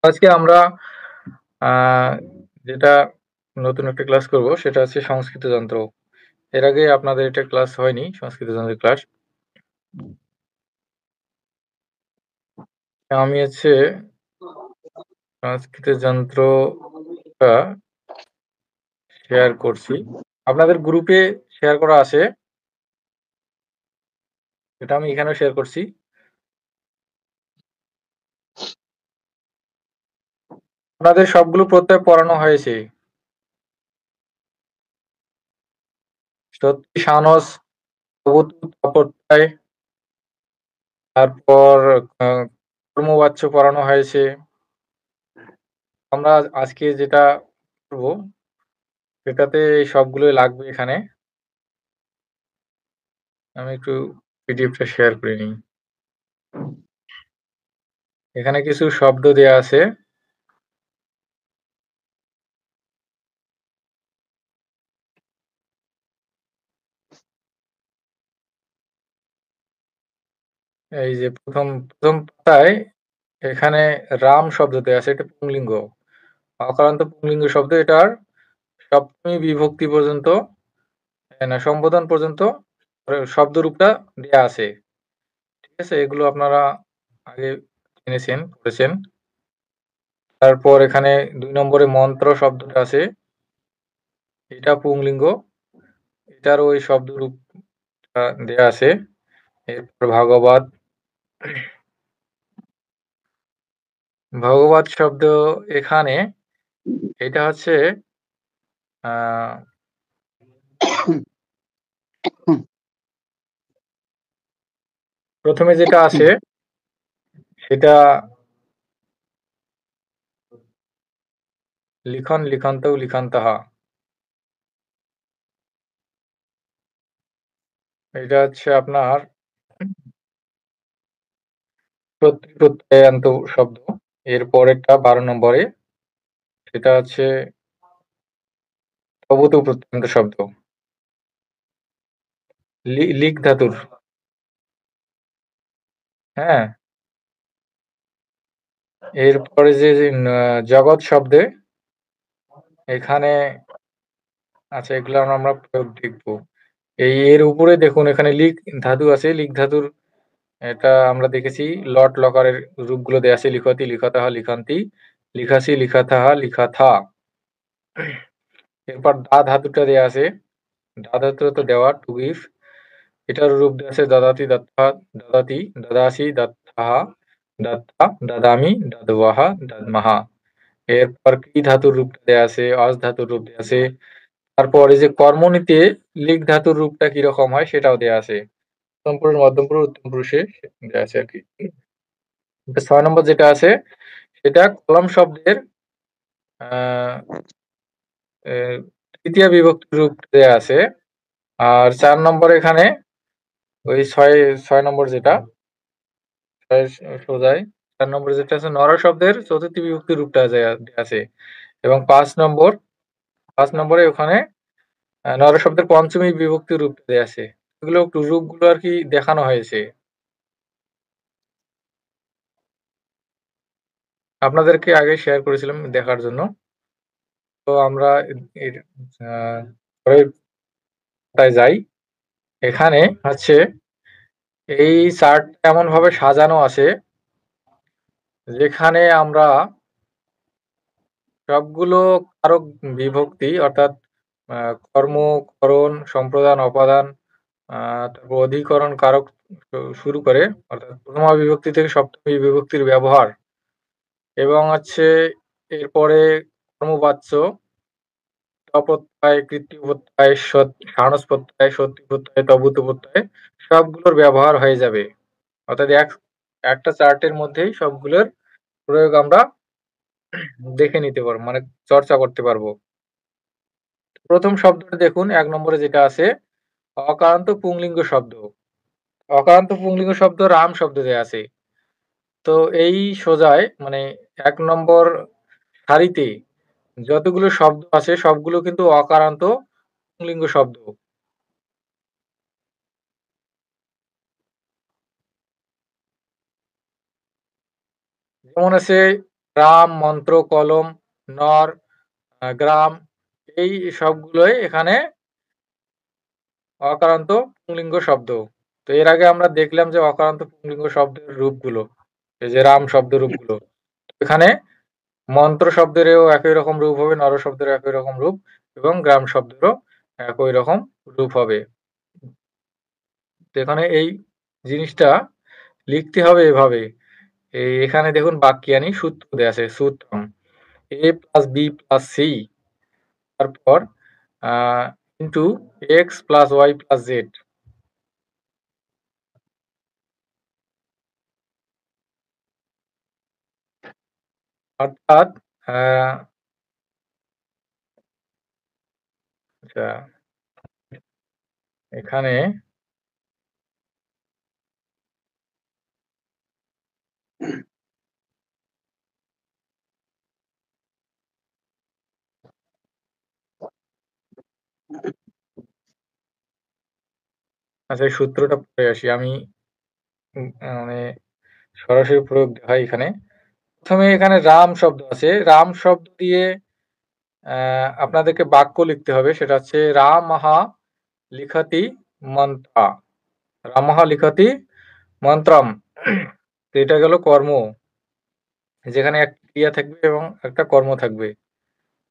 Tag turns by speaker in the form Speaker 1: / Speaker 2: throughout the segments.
Speaker 1: আজকে আমরা যেটা নতুন একটা ক্লাস করব সেটা হচ্ছে সংস্কৃত যন্ত্র। এর আগে আপনাদের এটা ক্লাস হয়নি, সংস্কৃত যন্ত্রের ক্লাস। আমি হচ্ছে সংস্কৃত যন্ত্রটা শেয়ার করছি। আপনাদের গ্রুপে শেয়ার করা আছে, এটা আমি এখানেও শেয়ার করছি। আপনাদের সবগুলো প্রত্যয় পড়ানো হয়েছে। সত্যি, সানস, প্রভূত, প্রত্যয়, তারপর কর্মবাচ্য পড়ানো হয়েছে। আমরা আজকে যেটা করব সেটাতে এই সবগুলোই লাগবে এখানে। আমি একটু পিডিএফটা শেয়ার করে নিই। এখানে কিছু শব্দ দেয়া আছে। এই যে প্রথম পাতায় এখানে রাম শব্দ দেয়া আছে, এটা পুংলিঙ্গ, অকারান্ত পুংলিঙ্গ শব্দ। এটার সপ্তমী বিভক্তি পর্যন্ত, না সম্বোধন পর্যন্ত শব্দরূপটা দেয়া আছে। ঠিক আছে, এগুলো আপনারা আগে জেনেছেন, পড়েছেন। তারপর এখানে ২ নম্বরে মন্ত্র শব্দটা আছে, এটা পুংলিঙ্গ, এটার ওই শব্দরূপটা দেয়া আছে। এরপর ভাগবত, ভগবত শব্দ এখানে, এটা হচ্ছে প্রথমে যেটা আছে সেটা লিখন, লিখন্ত, লিখন্তঃ। এটা হচ্ছে আপনার প্রত্যয়ান্ত শব্দ। এর পরেরটা ১২ নম্বরে, সেটা হচ্ছে তভূত প্রত্যয়ান্ত শব্দ, লিক ধাতুর। হ্যাঁ, এরপরে যে জগৎ শব্দে এখানে, আচ্ছা এগুলো আমরা প্রয়োগ দেখব। এর উপরে দেখুন এখানে লিক ধাতু আছে, লিক ধাতুর এটা আমরা দেখেছি লট লকারের রূপগুলো দেয়া আছে, লিখতি, লিখতঃ, লিখন্তি, লিখাসি, লিখাথাহা, লিখাথা। এরপর দা ধাতুটা দেয়া আছে, দা ধাতুটা তো দেওয়া, টু গিভ। এটার রূপ দেয়া আছে দদাতি, দত্তা, দদাতি, দদাসি, দত্তাহা, দত্তা, দদামি, দদ্বহা, দদ্মহা। এরপর কৃ ধাতুর রূপটা দেয়া আছে, অজ ধাতুর রূপ দেয়া আছে। তারপর এই যে কর্মনীতে লিক ধাতুর রূপটা কিরকম হয় সেটাও দেয়া আছে। প্রথম পুরুষ, মধ্যম পুরুষ, উত্তম পুরুষে দেয়া আছে আরকি। ৬ নম্বর যেটা আছে সেটা কলম শব্দের আ এ তৃতীয়া বিভক্তির রূপ দেয়া আছে। আর ৪ নম্বরে এখানে ওই ৬ নম্বর যেটা, ৬ সোজায় ৪ নম্বরে যেটা আছে নর শব্দের চতুর্থী বিভক্তির রূপটা দেয়া আছে। এবং ৫ নম্বরে ওখানে নর শব্দের পঞ্চমী বিভক্তির রূপটা দেয়া আছে। এগুলো রূপগুলো আরকি দেখানো হয়েছে। আপনাদেরকে আগে শেয়ার করেছিলাম দেখার জন্য। তো আমরা এর আ পরের পাতায় যাই। এখানে হচ্ছে এই চার্টটা এমনভাবে সাজানো আছে যেখানে আমরা সবগুলো কারক বিভক্তি অর্থাৎ আ কর্ম, করণ, সম্প্রদান, অপাদান, আ তারপর অধিকরণ, কারক শুরু করে অর্থাৎ প্রথমা বিভক্তি থেকে সপ্তমী বিভক্তির ব্যবহার, এবং হচ্ছে এরপরে কর্মবাচ্য, প্রত্যয়, কৃত্রিম প্রত্যয়, সারস প্রত্যয়, সত্যি প্রত্যয়, তভূত প্রত্যয় সবগুলোর ব্যবহার হয়ে যাবে। অর্থাৎ একটা চার্টের মধ্যেই সবগুলোর প্রয়োগ আমরা দেখে নিতে পারবো, মানে চর্চা করতে পারবো। প্রথম শব্দটা দেখুন, ১ নম্বরে যেটা আছে অকারান্ত পুংলিঙ্গ শব্দ। অকারান্ত পুংলিঙ্গ শব্দ রাম শব্দ দেয়া আছে। তো এই সোজায় মানে ১ নম্বর সারিতে যতগুলো শব্দ আছে সবগুলো কিন্তু অকারান্ত পুংলিঙ্গ শব্দ। যেমন আছে রাম, মন্ত্র, কলম, নর, গ্রাম, এই সবগুলোই এখানে অকারান্ত পুংলিঙ্গ শব্দ। তো এর আগে আমরা দেখলাম যে অকারান্ত পুংলিঙ্গ শব্দের রূপগুলো, এই যে রাম শব্দের রূপগুলো। এখানে মন্ত্র শব্দেরও একই রকম রূপ হবে, নর শব্দেরও একই রকম রূপ এবং গ্রাম শব্দেরও একই রকম রূপ হবে। তো এখানে এই জিনিসটা লিখতে হবে এভাবে। এখানে দেখুন বাক্যানি সূত্র দেয়া আছে, সূত্রম a plus b plus c, তারপর into x plus y plus z. অর্থাৎ আচ্ছা, এখানে আচ্ছা এই সূত্রটা পড়ে আসি আমি, মানে সরাসরি প্রয়োগ দেখাই এখানে। প্রথমে এখানে রাম শব্দ আছে, রাম শব্দ দিয়ে আপনাদেরকে বাক্য লিখতে হবে, সেটা হচ্ছে রামহা লিখতি মন্ত্রা, রামহা লিখতি মন্ত্রম। তো এটা গেল কর্ম, যেখানে একটা ক্রিয়া থাকবে এবং একটা কর্ম থাকবে,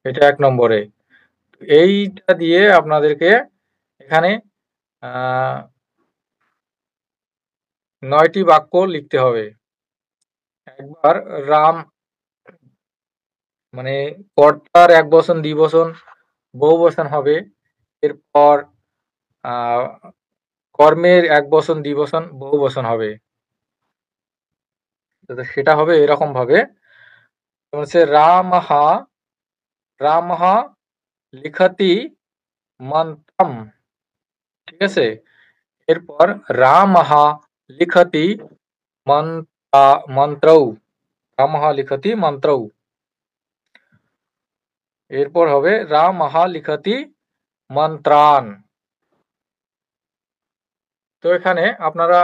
Speaker 1: এটা ১ নম্বরে। এইটা দিয়ে আপনাদেরকে এখানে ৯ টি বাক্য লিখতে হবে। একবার রাম মানে কর্তার একবচন, দ্বিবচন, বহুবচন হবে। এরপর কর্মের একবচন, দ্বিবচন, বহুবচন হবে। তো সেটা হবে এরকম ভাবে, হচ্ছে রামহা লিখতি মন্ত্রম, ঠিক আছে? এরপর রামহা লিখতি মন্ত্রৌ, রামহা লিখতি মন্ত্রৌ। এরপর হবে রামহা লিখতি মন্ত্রান। তো এখানে আপনারা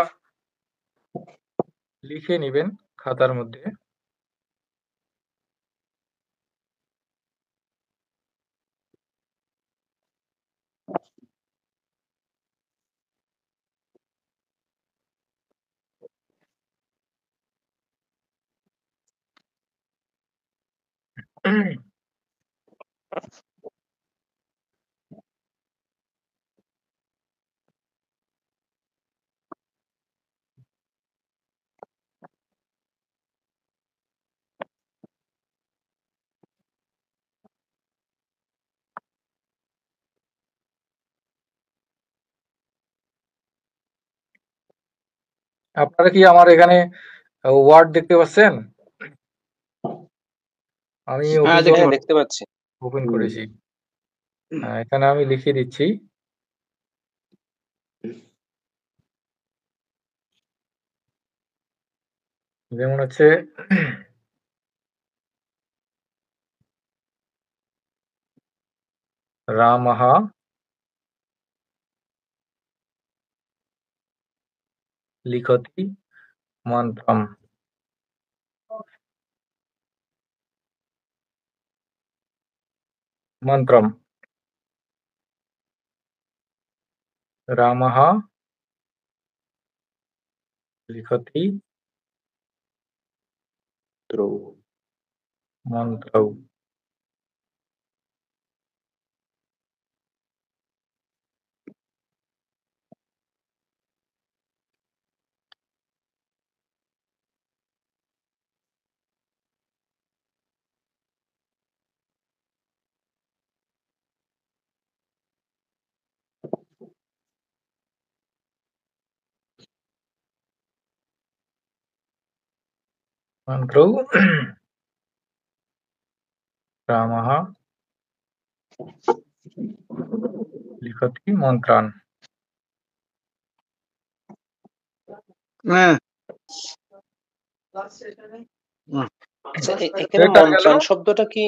Speaker 1: লিখে নিবেন খাতার মধ্যে। আপনারা কি আমার এখানে ওয়ার্ড দেখতে পাচ্ছেন? আমি
Speaker 2: দেখতে পাচ্ছি,
Speaker 1: ওপেন করেছি। এখানে আমি লিখে দিচ্ছি। যেমন হচ্ছে রামহা লিখতি মন্ত্রম, মন্ত্রম রামহা লিখতি মন্ত্রৌ। মন্ত্রৌ রামহা লিখতি মন্ত্রান।
Speaker 2: আচ্ছা এখানে মন্ত্রান শব্দটা কি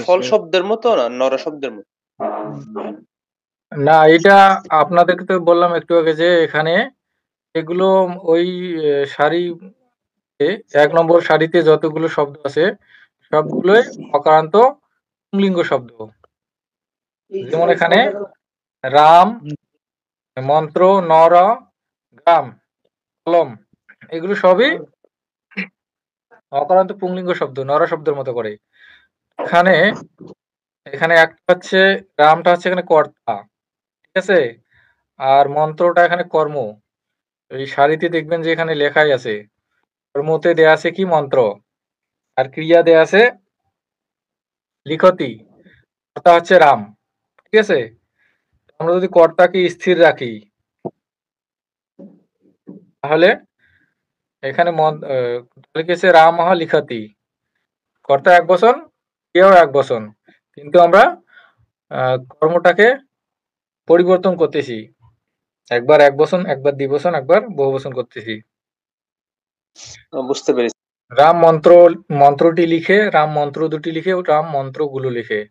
Speaker 2: ফল শব্দের মতো না নর শব্দের মতো?
Speaker 1: না, এটা আপনাদেরকে তো বললাম একটু আগে যে এখানে এগুলো ওই সারি এক নম্বর সারিতে যতগুলো শব্দ আছে সবগুলোই অকারান্ত পুংলিঙ্গ শব্দ। যেমন এখানে রাম, মন্ত্র, নর, গ্রাম, কলম এগুলো সবই অকারান্ত পুংলিঙ্গ শব্দ, নর শব্দের মতো করে। এখানে এখানে একটা হচ্ছে রামটা হচ্ছে এখানে কর্তা, ঠিক আছে? আর মন্ত্রটা এখানে কর্ম। এই সারিতে দেখবেন যে এখানে লেখাই আছে কর্মতে দেয়া আছে কি মন্ত্র, আর ক্রিয়া দেয়া আছে লিখতি। কর্তা হচ্ছে রাম, ঠিক আছে? আমরা যদি কর্তাকে স্থির রাখি তাহলে এখানে তাহলে কি হচ্ছে রাম লিখতি, কর্তা এক বচন, ক্রিয়াও এক বচন, কিন্তু আমরা কর্মটাকে পরিবর্তন করতেছি, একবার এক বচন, একবার দ্বিবচন, একবার বহু বচন করতেছি।
Speaker 2: বুঝতে পেরেছি।
Speaker 1: রাম মন্ত্রটি লিখে, রাম মন্ত্র দুটি লিখে, রাম মন্ত্রগুলো লিখে,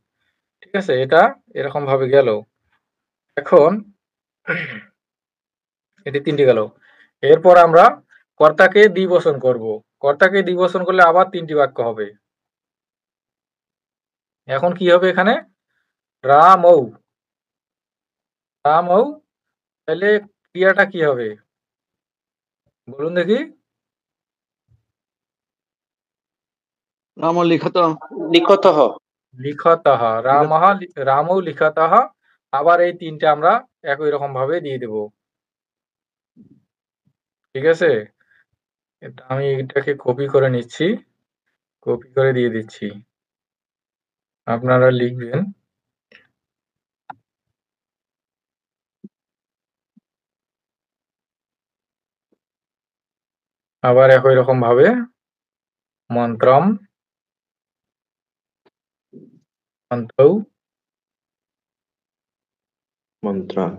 Speaker 1: ঠিক আছে? এটা এরকম ভাবে গেল। এখন এটি তিনটি গেল। এরপর আমরা কর্তাকে দ্বিবচন করব। কর্তাকে দ্বিবচন করলে আবার তিনটি বাক্য হবে। এখন কি হবে এখানে? রামৌ, রামৌ, তাহলে ক্রিয়াটা কি হবে বলুন দেখি?
Speaker 3: রাম লিখতঃ,
Speaker 2: লিখতঃ,
Speaker 1: লিখতঃ, রামঃ, রামৌ লিখতঃ। আবার এই তিনটে আমরা একই রকম ভাবে দিয়ে দেব, ঠিক আছে? আমি এটাকে কপি করে নিচ্ছি, কপি করে দিয়ে দিচ্ছি, আপনারা লিখবেন। আবার একই রকম ভাবে মন্ত্রম, মন্ত্রৌ,
Speaker 4: মন্ত্রান,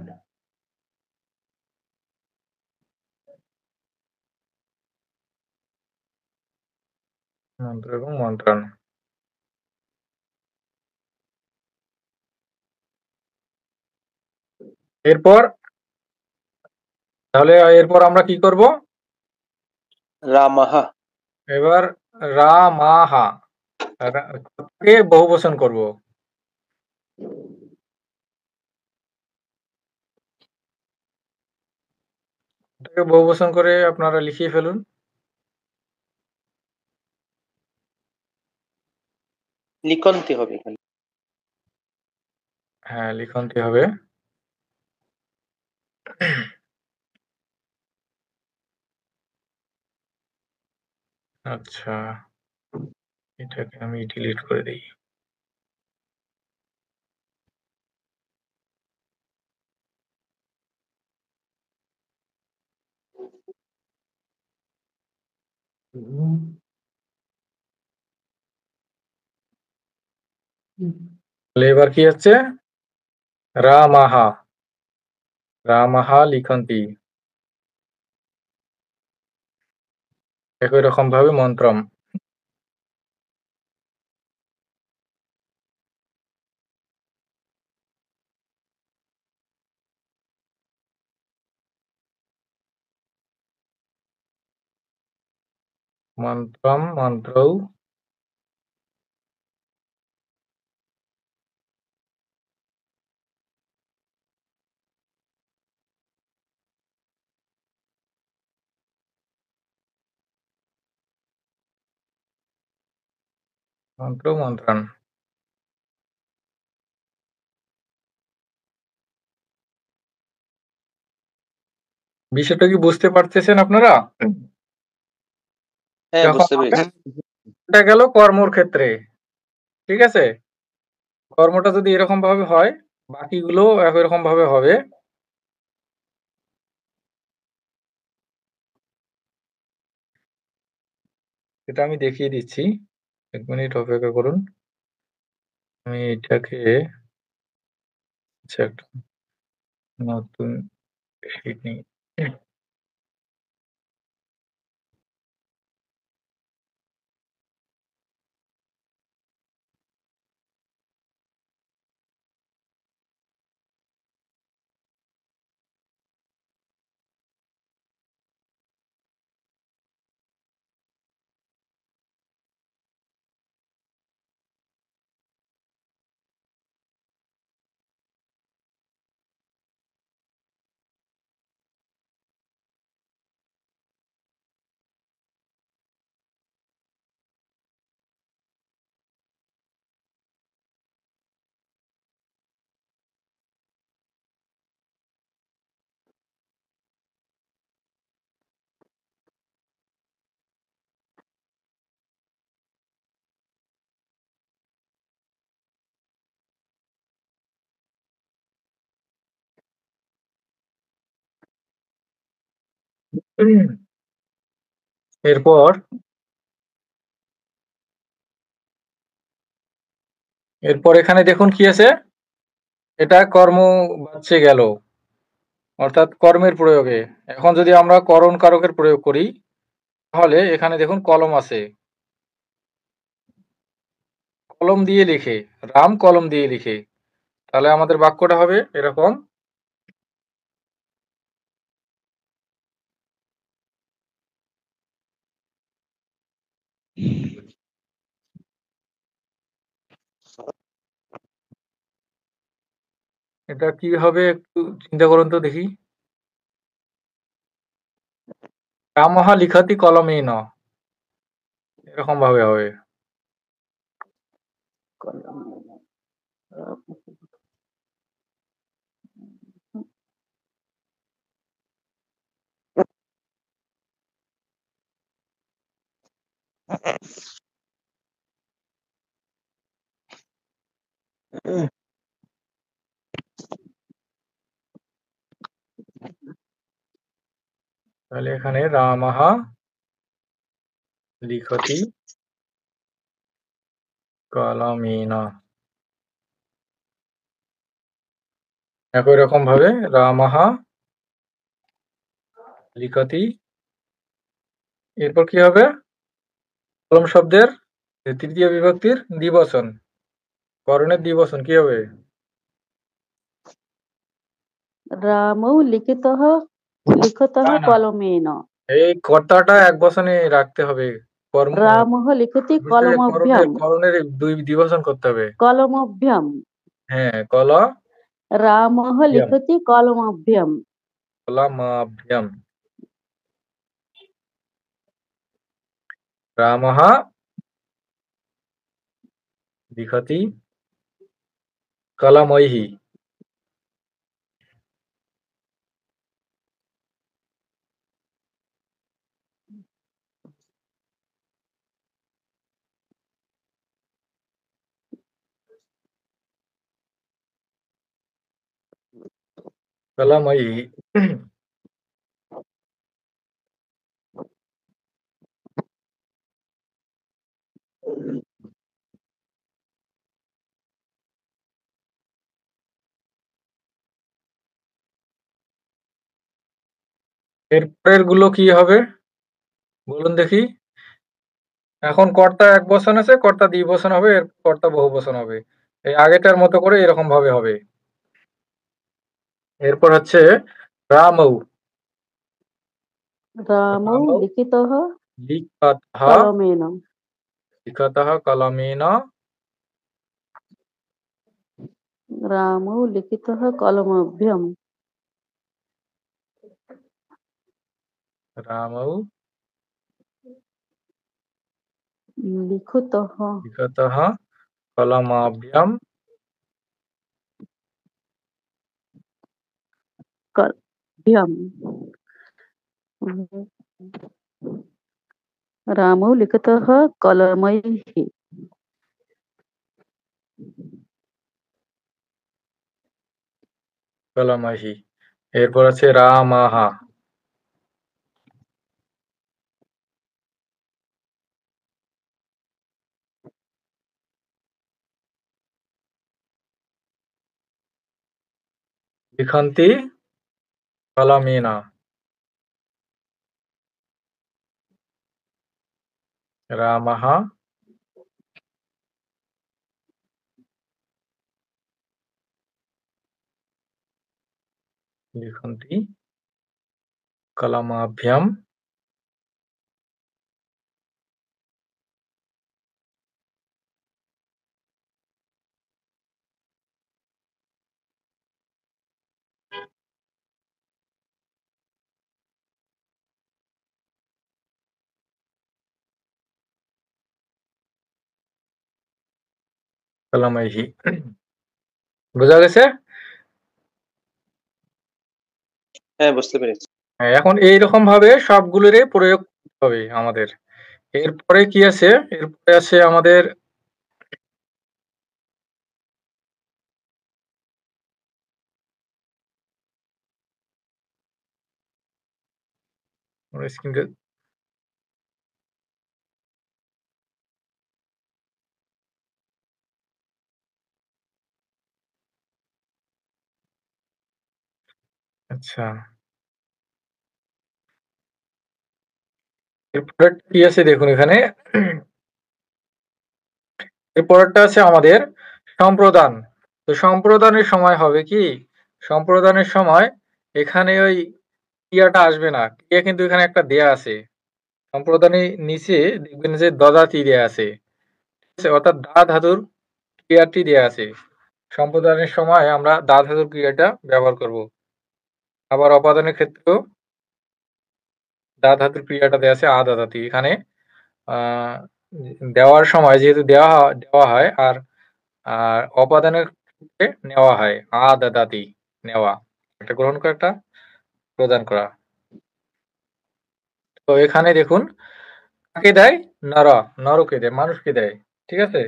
Speaker 1: মন্ত্র এবং মন্ত্রান। এরপর তাহলে এরপর আমরা কি করব?
Speaker 2: রামাহা,
Speaker 1: এবার রামাহা কে বহুবচন করব। এটাকে বহুবচন করে আপনারা লিখিয়ে ফেলুন।
Speaker 2: লিখন্তি হবে এখানে।
Speaker 1: হ্যাঁ, লিখন্তি হবে। আচ্ছা, এটাকে আমি ডিলিট করে দিই। তাহলে এবার কি হচ্ছে? রামাহা, রামাহা লিখন্তি। একই রকম ভাবে মন্ত্রম, মন্ত্রম, মন্ত্রৌ, মন্ত্র, মন্ত্রান। বিষয়টা কি বুঝতে পারতেছেন আপনারা?
Speaker 2: হ্যাঁ,
Speaker 1: যখন
Speaker 2: বুঝতে পেরেছি।
Speaker 1: এটা গেল কর্মর ক্ষেত্রে, ঠিক আছে? কর্মটা যদি এরকম ভাবে হয় বাকিগুলো একই রকম ভাবে হবে। এটা আমি দেখিয়ে দিচ্ছি, 1 মিনিট অপেক্ষা করুন। আমি এটাকে আচ্ছা একটা নতুন শীট নিই। এরপর এখানে দেখুন কি আছে, এটা কর্ম বাচ্চে গেল, অর্থাৎ কর্মের প্রয়োগে। এখন যদি আমরা করণ কারকের প্রয়োগ করি, তাহলে এখানে দেখুন কলম আছে, কলম দিয়ে লিখে, রাম কলম দিয়ে লিখে, তাহলে আমাদের বাক্যটা হবে এরকম, এটা কি হবে একটু চিন্তা করুন তো দেখি। রামঃ লিখতি কলমেন, এরকম ভাবে হবে। তাহলে এখানে রামঃ লিখতি কলমেন, একই রকম ভাবে রামঃ লিখতি, এরপর কি হবে, কলম শব্দের তৃতীয় বিভক্তির দ্বিবচন, করণের দ্বিবচন কি হবে,
Speaker 4: রামৌ লিখিতঃ
Speaker 1: না, না,
Speaker 4: কলমেন।
Speaker 1: এই কর্তাটা এক বচনে রাখতে হবে, কর্ম
Speaker 4: রামঃ লিখতি
Speaker 1: বুঝতে পেরেছি,
Speaker 4: কলমভ্যাম।
Speaker 1: করণের দুই দ্বিবচন করতে হবে।
Speaker 4: কলমভ্যাম।
Speaker 1: হ্যাঁ,
Speaker 4: রামঃ লিখতি কলমভ্যাম।
Speaker 1: কলমাভ্যাম, রামঃ লিখতি কলমৈঃ। কলমৈঃ। এরপরের গুলো কি হবে বলুন দেখি। এখন কর্তা এক বচন আছে, কর্তা দ্বিবচন হবে, এর কর্তা বহু বচন হবে, এই আগেটার মতো করে এরকম ভাবে হবে। এরপর হচ্ছে রামৌ,
Speaker 4: রামৌ লিখিতঃ
Speaker 1: লিখতঃ
Speaker 4: কলমেন।
Speaker 1: কলমেন,
Speaker 4: রামৌ লিখিতঃ কলমভ্যাম।
Speaker 1: রামৌ
Speaker 4: লিখিতঃ
Speaker 1: লিখতঃ কলমাভ্যাম,
Speaker 4: ভ্যাম। রামৌ লিখিতঃ কলমৈঃ।
Speaker 1: কলমৈঃ। এরপর আছে রামাহ, লিখন্তি কলমেন, রামः লিখন্তি কলমাভ্যাম, কলমৈঃ। বোঝা গেছে?
Speaker 2: হ্যাঁ, বুঝতে পেরেছি।
Speaker 1: হ্যাঁ, এখন এইরকম ভাবে সবগুলোরই প্রয়োগ করতে হবে আমাদের। এরপরে কি আছে, এরপরে আছে আমাদের স্ক্রিনটা আচ্ছা, এরপরের কি আছে দেখুন এখানে। এরপরেরটা আছে আমাদের সম্প্রদান। তো সম্প্রদানের সময় হবে কি, সম্প্রদানের সময় এখানে ওই ক্রিয়াটা আসবে না, ক্রিয়া কিন্তু এখানে একটা দেয়া আছে। সম্প্রদানের নিচে দেখবেন যে দদাতি দেয়া আছে, ঠিক আছে? অর্থাৎ দা ধাতুর ক্রিয়াটি দেয়া আছে। সম্প্রদানের সময় আমরা দা ধাতুর ক্রিয়াটা ব্যবহার করব। আবার অপাদানের ক্ষেত্রেও দা ধাতুর ক্রিয়াটা দেয়া আছে আ দাদাতি। এখানে দেওয়ার সময় যেহেতু দেওয়া হয়, আর অপাদানের ক্ষেত্রে নেওয়া হয় আ দাদাতি, নেওয়া, একটা গ্রহণ করা, একটা প্রদান করা। তো এখানে দেখুন কাকে দেয়, নরা, নরকে দেয়, মানুষকে দেয়, ঠিক আছে?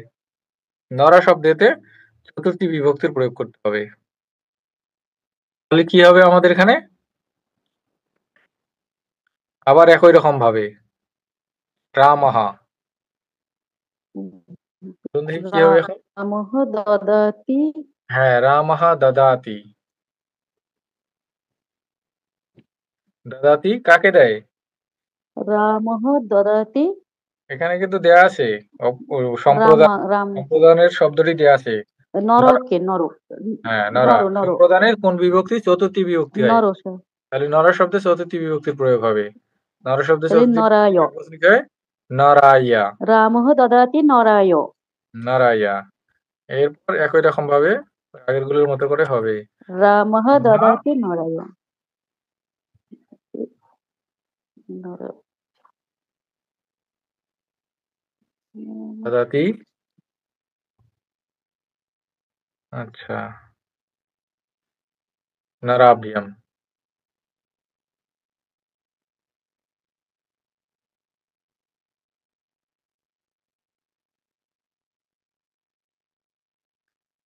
Speaker 1: নরা শব্দেতে চতুর্থী বিভক্তির প্রয়োগ করতে হবে। তাহলে কি হবে আমাদের এখানে, আবার একই রকম ভাবে রামহা, দেখি কি হবে এখন।
Speaker 4: রামঃ দদাতি।
Speaker 1: হ্যাঁ, রামহা দাদাতি। দাদাতি কাকে দেয়?
Speaker 4: রামঃ দদাতি।
Speaker 1: এখানে কিন্তু দেয়া আছে
Speaker 4: রাম
Speaker 1: সম্প্রদানের শব্দটি দেয়া আছে।
Speaker 4: নরকে, নর,
Speaker 1: হ্যাঁ, নরা।
Speaker 4: নর, নর,
Speaker 1: সম্প্রদানের কোন বিভক্তি? চতুর্থী বিভক্তি হয়।
Speaker 4: নর,
Speaker 1: তাহলে নরা শব্দে চতুর্থী বিভক্তির প্রয়োগ হবে। নরা শব্দে
Speaker 4: তাহলে
Speaker 1: চতুর্থী
Speaker 4: নরায়।
Speaker 1: একবচন কি হয়? নরাইয়া,
Speaker 4: রামঃ দদাতি নরায়।
Speaker 1: নরাইয়া। এরপর একই রকম ভাবে আগের গুলোর মতো করে হবে
Speaker 4: রামঃ
Speaker 1: না
Speaker 4: দদাতি নরায়। নর,
Speaker 1: দাদাতি। আচ্ছা, নরাভ্যাম।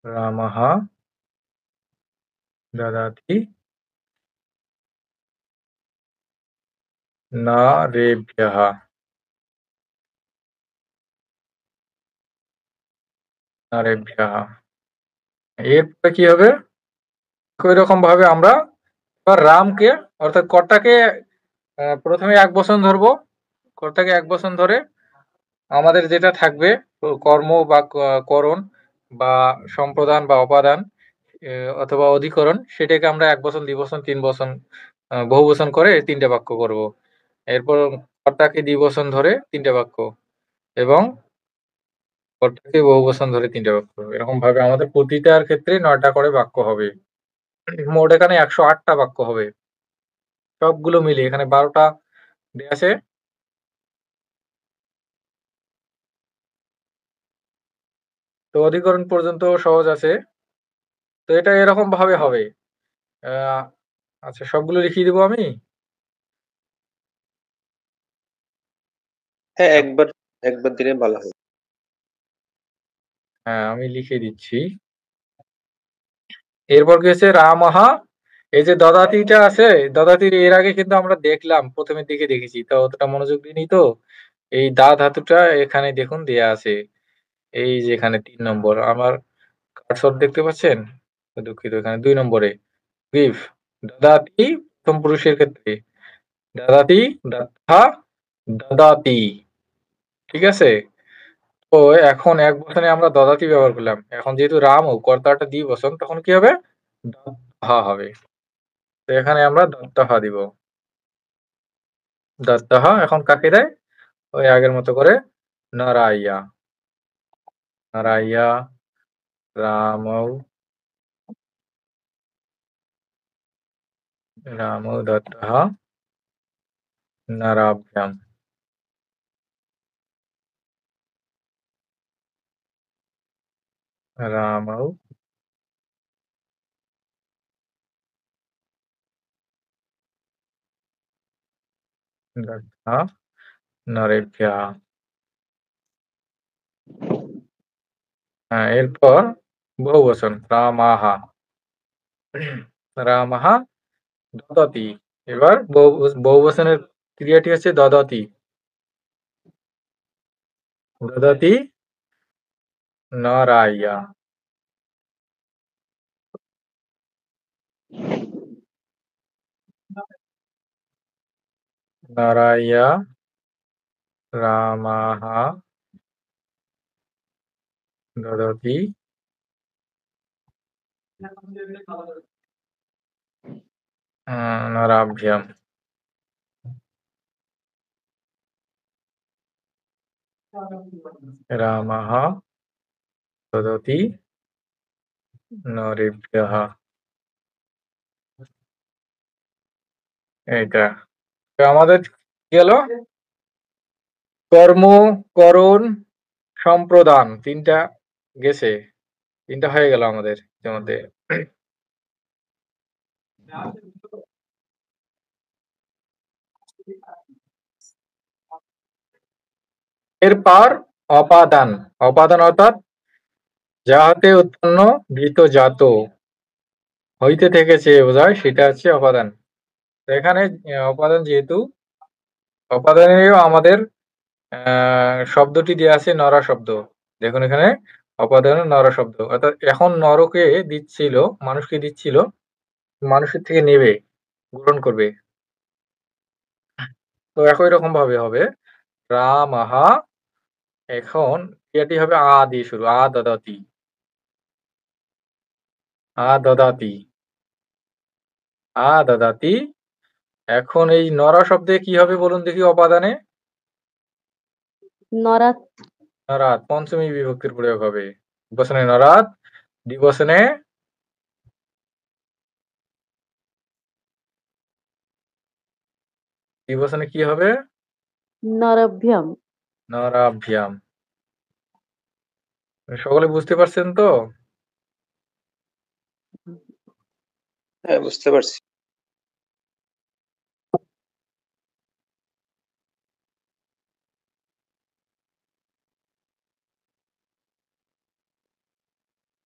Speaker 1: রামः দদাতি নরেভ্যः। নরেভ্যः। এরপরে কি হবে? একই রকম ভাবে আমরা এবার রামকে অর্থাৎ কর্তাকে প্রথমে এক বচন ধরবো। কর্তাকে এক বচন ধরে আমাদের যেটা থাকবে কর্ম বা করণ বা সম্প্রদান বা অপাদান অথবা অধিকরণ, সেটাকে আমরা এক বচন, দ্বিবচন, তিন বচন, বহু বচন করে তিনটে বাক্য করব। এরপর কর্তাকে দ্বিবচন ধরে তিনটে বাক্য এবং কর্তাকে বহু বচন ধরে তিনটে বাক্য। এরকম ভাবে আমাদের প্রতিটার ক্ষেত্রে ৯টা করে বাক্য হবে। মোট এখানে ১০৮টা বাক্য হবে। সবগুলো মিলে এখানে ১২টা দেয়া আছে। তো অধিকরণ পর্যন্ত সহজ আছে। তো এটা এরকম ভাবে হবে। আচ্ছা, সবগুলো লিখিয়ে দেবো আমি।
Speaker 2: হ্যাঁ, একবার একবার দিলে ভালো হয়।
Speaker 1: হ্যাঁ, আমি লিখে দিচ্ছি। এরপর কি হচ্ছে, রামহা। এই যে দদাতিটা আছে, দদাতির এর আগে কিন্তু আমরা দেখলাম, প্রথমের দিকে দেখেছি, তো অতটা মনোযোগ দিইনি। তো এই দা ধাতুটা এখানে দেখুন দেয়া আছে, এই যে এখানে ৩ নম্বর আমার কার্সর দেখতে পাচ্ছেন? দুঃখিত, এখানে ২ নম্বরে গিভ। দদাতি প্রথম পুরুষের ক্ষেত্রে দদাতি, দত্তা, দদাতি, ঠিক আছে? তো এখন এক বচনে আমরা দদাতি ব্যবহার করলাম। এখন যেহেতু রাম ও কর্তাটা দ্বিবচন, তখন কি হবে? দত্তহা হবে। তো এখানে আমরা দত্তহা দিব। দত্তহা এখন কাকে দেয়? ওই আগের মতো করে নরাইয়া, নরাইয়া, রামৌ, রামৌ দত্তহা নরাভ্যাম। রামৌ দত্তহা নরেভ্যः। হ্যাঁ, এরপর বহুবচন রামাহা, রামাহা দদাতি। এবার বহুবচনের ক্রিয়াটি হচ্ছে দদাতি। দদাতি নরাইয়া। নরাইয়া রামাহ দদতি নরাভ্যাম। রামাহ দদতি নরেভ্যঃ। এইটা আমাদের গেল কর্ম, করণ, সম্প্রদান তিনটা গেছে, তিনটা হয়ে গেল আমাদের ইতিমধ্যে। এরপর অপাদান। অপাদান অর্থাৎ যাহাতে উৎপন্ন ভীত জাত হইতে থেকেছে বোঝায়, সেটা হচ্ছে অপাদান। তো এখানে অপাদান যেহেতু, অপাদানেরও আমাদের শব্দটি দেওয়া আছে নরা শব্দ। দেখুন এখানে অপাদান নরা শব্দ, অর্থাৎ এখন নরকে দিচ্ছিল, মানুষকে দিচ্ছিল, মানুষের থেকে নেবে, গ্রহণ করবে। তো একই রকম ভাবে হবে রামাহা। এখন ক্রিয়াটি হবে আ দিয়ে শুরু, আ দদাতি। আ দদাতি, আ দদাতি। এখন এই নরা শব্দে কি হবে বলুন দেখি অপাদানে?
Speaker 4: নরাত।
Speaker 1: নরাত, পঞ্চমী বিভক্তির প্রয়োগ হবে। বচনে নরাত, দ্বিবচনে দ্বিবচনে কি হবে?
Speaker 4: নরভ্যাম।
Speaker 1: নরাভ্যাম। সকলে বুঝতে পারছেন তো?
Speaker 2: হ্যাঁ, বুঝতে পারছি।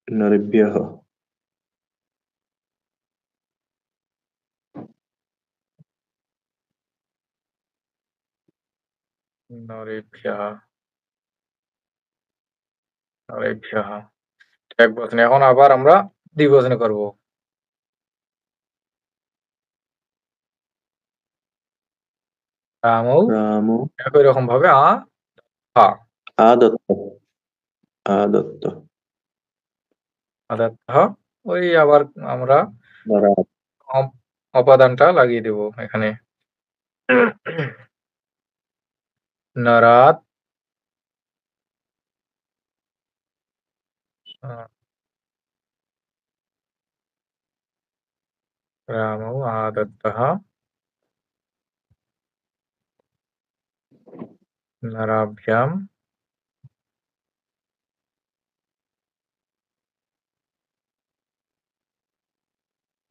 Speaker 5: নরেভ্যঃ।
Speaker 1: নরেভ্যঃ, নরেভ্যঃ। এক বচনে। এখন আবার আমরা দ্বিবচনে করব। রামৌ,
Speaker 5: রামো
Speaker 1: একই রকম ভাবে আ হা
Speaker 5: আদত্ত। আদত্ত।
Speaker 1: আদাত্তঃ। ওই আবার আমরা
Speaker 5: নরাত।
Speaker 1: অপাদানটা লাগিয়ে দেব এখানে। নরাত, রামৌ আদত্তঃ নরাভ্যাম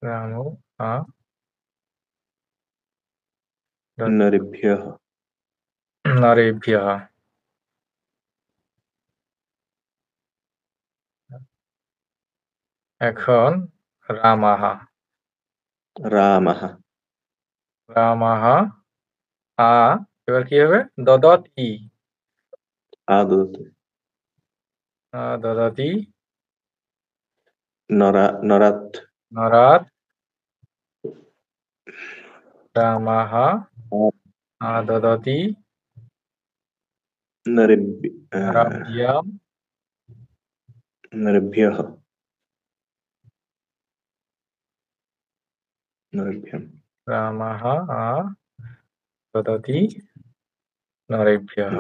Speaker 1: রামৌ আ
Speaker 5: নরেভ্যঃ।
Speaker 1: নরেভ্যঃ। এখন রামাহ।
Speaker 5: রামः।
Speaker 1: রামাহ আ, এবার কি হবে? দদতি।
Speaker 5: আদত্ত।
Speaker 1: দদতি
Speaker 5: নরাত।
Speaker 1: নরাত রামাহ দদতি নরাভ্যাম
Speaker 5: নরেভ্যঃ। নরেভ্যাম।
Speaker 1: রামাহ দদতি নরেভ্যঃ।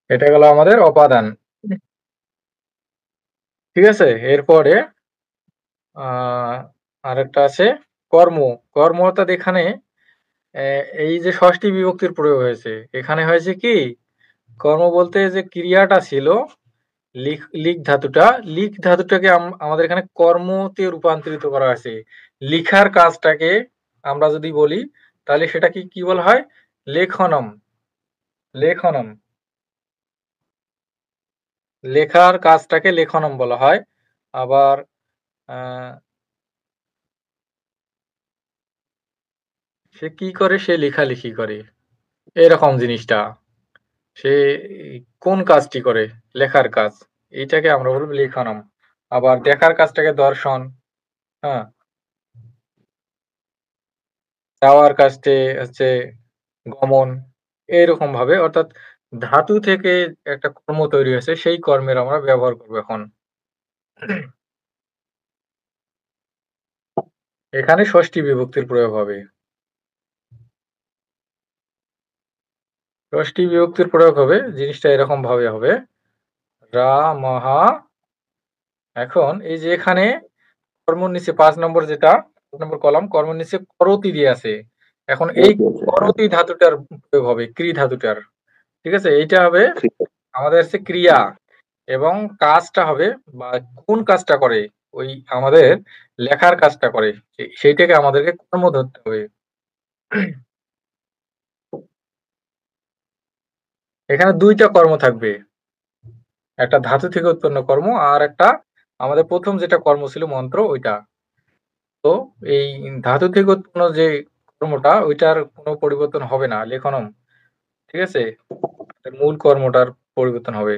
Speaker 1: এটা গেল আমাদের অপাদান। ঠিক আছে, এরপরে আরেকটা আছে কর্ম। কর্ম অর্থাৎ এখানে এই যে ষষ্ঠী বিভক্তির প্রয়োগ হয়েছে, এখানে হয়েছে কি, কর্ম বলতে যে ক্রিয়াটা ছিল লিখ ধাতুটা, লিখ ধাতুটাকে আমাদের এখানে কর্মতে রূপান্তরিত করা হয়েছে। লিখার কাজটাকে আমরা যদি বলি তাহলে সেটাকে কি বলা হয়? লেখনম। লেখনম, লেখার কাজটাকে লেখনম বলা হয়। আবার সে কি করে? সে লেখালেখি করে। এরকম জিনিসটা। সে কোন কাজটি করে? লেখার কাজ। এইটাকে আমরা বলব লেখনম। আবার দেখার কাজটাকে দর্শন। হ্যাঁ? যাওয়ার কাজটি হচ্ছে গমন। এইরকম ভাবে অর্থাৎ ধাতু থেকে একটা কর্ম তৈরি হয়েছে, সেই কর্মের আমরা ব্যবহার করব এখন। এখানে ষষ্ঠী বিভক্তির প্রয়োগ হবে। ষষ্ঠী বিভক্তির প্রয়োগ হবে, জিনিসটা এরকম ভাবে হবে। রামহা। এখন এই যে এখানে কর্মর নিচে ৫ নম্বর যেটা, ৫ নম্বর কলাম, কর্মর নিচে করতি দিয়ে আছে। এখন এই করতি ধাতুটার প্রয়োগ হবে, ক্রি ধাতুটার। ঠিক আছে? এইটা হবে আমাদের হচ্ছে ক্রিয়া, এবং কাজটা হবে বা কোন কাজটা করে? ওই আমাদের লেখার কাজটা করে। সেইটাকে আমাদেরকে কর্ম ধরতে হবে। এখানে ২ টা কর্ম থাকবে। একটা ধাতু থেকে উৎপন্ন কর্ম, আর একটা আমাদের ১ম যেটা কর্ম ছিল মন্ত্র, ওইটা। তো এই ধাতু থেকে উৎপন্ন যে কর্মটা, ওইটার কোনো পরিবর্তন হবে না, লেখনম। ঠিক আছে? মূল কর্মটার পরিবর্তন হবে।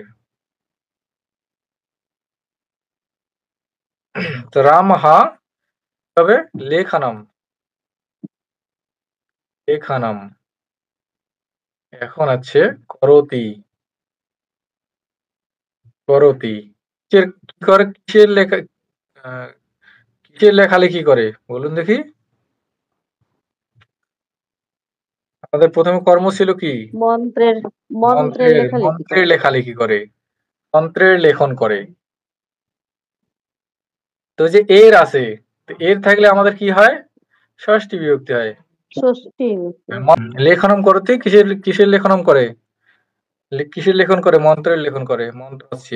Speaker 1: তো রামহা হবে লেখনম। লেখনম। এখন আছে করতি। করতি। কি করে? কিসের লেখা? আ কিসের লেখালেখি করে? বলুন দেখি? আমাদের ১ম এ কর্ম ছিল কি?
Speaker 4: মন্ত্রের মন্ত্রের লেখালেখি
Speaker 1: মন্ত্রের
Speaker 4: করে।
Speaker 1: লেখালেখি করে। তন্ত্রের লেখন করে। তো যে এর আছে, তো এর থাকলে আমাদের কি হয়? ষষ্ঠী বিভক্তি হয়।
Speaker 4: ষষ্ঠী বিভক্তি।
Speaker 1: লেখনম করতে কিসের লেখনম করে? কিসের লেখন করে? মন্ত্রের লেখন করে। মন্ত্রস্য।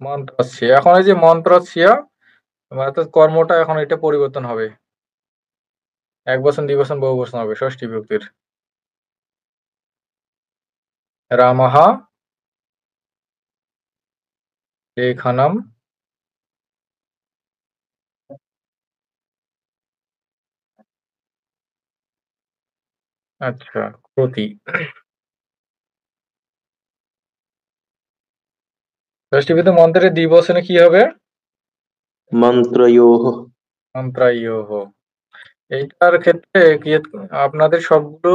Speaker 1: মন্ত্রস্য। এখন এই যে মন্ত্রস্য, অর্থাৎ কর্মটা এখন এটা পরিবর্তন হবে। একবচন, দ্বিবচন, বহুবচন হবে ষষ্ঠী বিভক্তির। রামः লেখনম। আচ্ছা, প্রতি। ষষ্ঠী বিভক্তি মন্ত্রের দ্বিবচনে কি হবে?
Speaker 5: মন্ত্রয়োঃ।
Speaker 1: মন্ত্রায়োঃ। এইটার ক্ষেত্রে কি আপনাদের সবগুলো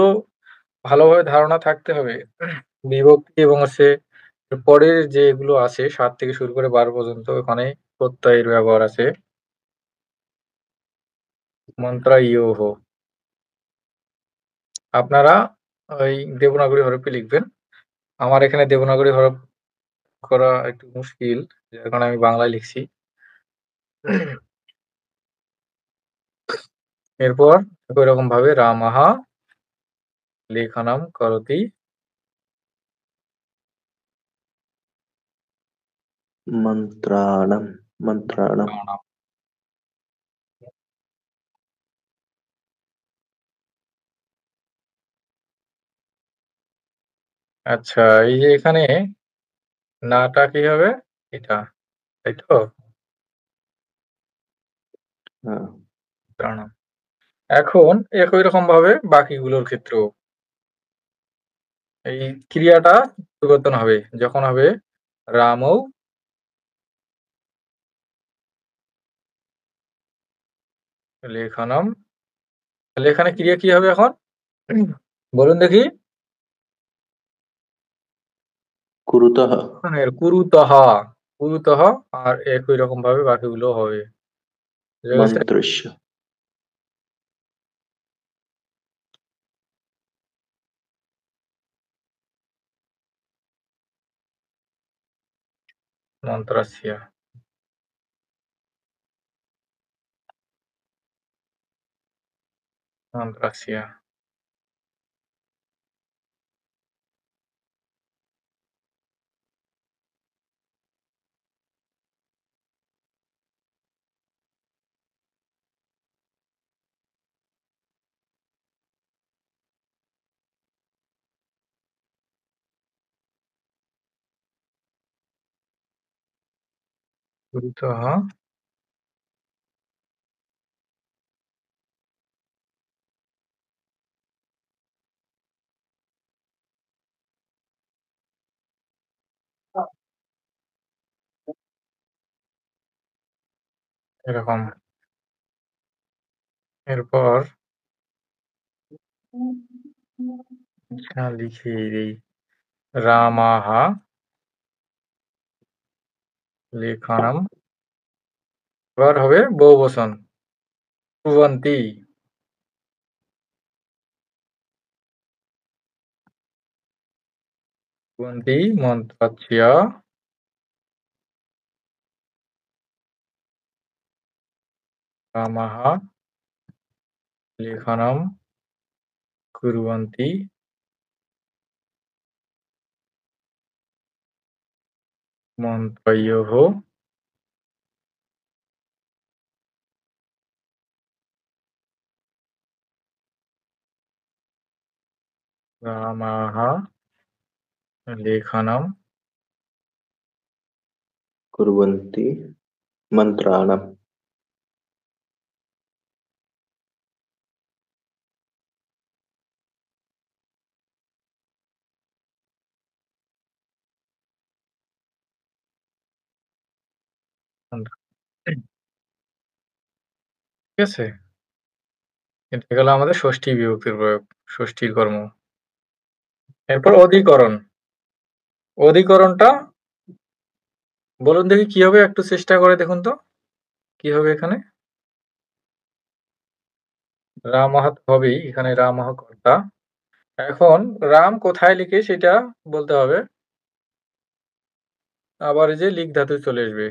Speaker 1: ভালোভাবে ধারণা থাকতে হবে। বিভক্তি এবং হচ্ছে পরের যেগুলো আছে ৭ থেকে শুরু করে ১২ পর্যন্ত, ওখানে প্রত্যয়ের ব্যবহার আছে। মন্ত্রায়োঃ। আপনারা ওই দেবনাগরী হরফে লিখবেন। আমার এখানে দেবনাগরী হরফ করা একটু মুশকিল, যার কারণে আমি বাংলায় লিখছি। এরপর একই ভাবে রামः লেখনম করতি।
Speaker 5: মন্ত্রাণম। মন্ত্রাণম।
Speaker 1: আচ্ছা, এই যে এখানে নাটা কি হবে? এটা, তাই তো?
Speaker 5: হ্যাঁ।
Speaker 1: প্রাণম। এখন একই রকম ভাবে বাকিগুলোর ক্ষেত্রেও এই ক্রিয়াটা পরিবর্তন হবে, যখন হবে রামৌ লেখনম। তাহলে এখানে ক্রিয়া কি হবে এখন? বলুন দেখি?
Speaker 5: কুরুতঃ।
Speaker 1: কুরুতঃ। কুরুতঃ। আর একই রকম ভাবে বাকিগুলো হবে। বুঝা গেছে?
Speaker 5: মন্ত্রস্য।
Speaker 1: মন্ত্রস্য। মন্ত্রস্য। কুরুতঃ। এরকম। এরপর লিখে দেই রামাহ লেখনম। এবার হবে বহুবচন কুর্বন্তি। কুর্বন্তি মন্ত্রাচ্য রামাহ লেখনম কুর্বন্তি মন্ত্রয়োঃ রামাহ লেখনম
Speaker 5: कुर्वन्ति मन्त्राणाम्।
Speaker 1: ঠিক আছে, এটা গেল আমাদের ষষ্ঠী বিভক্তির প্রয়োগ, ষষ্ঠীর কর্ম। এরপর অধিকরণ। অধিকরণটা বলুন দেখি কি হবে, একটু চেষ্টা করে দেখুন তো কি হবে এখানে। রামাহ হবেই, এখানে রামাহ কর্তা। এখন রাম কোথায় লিখে সেটা বলতে হবে। আবার এই যে লিখ ধাতু চলে আসবে,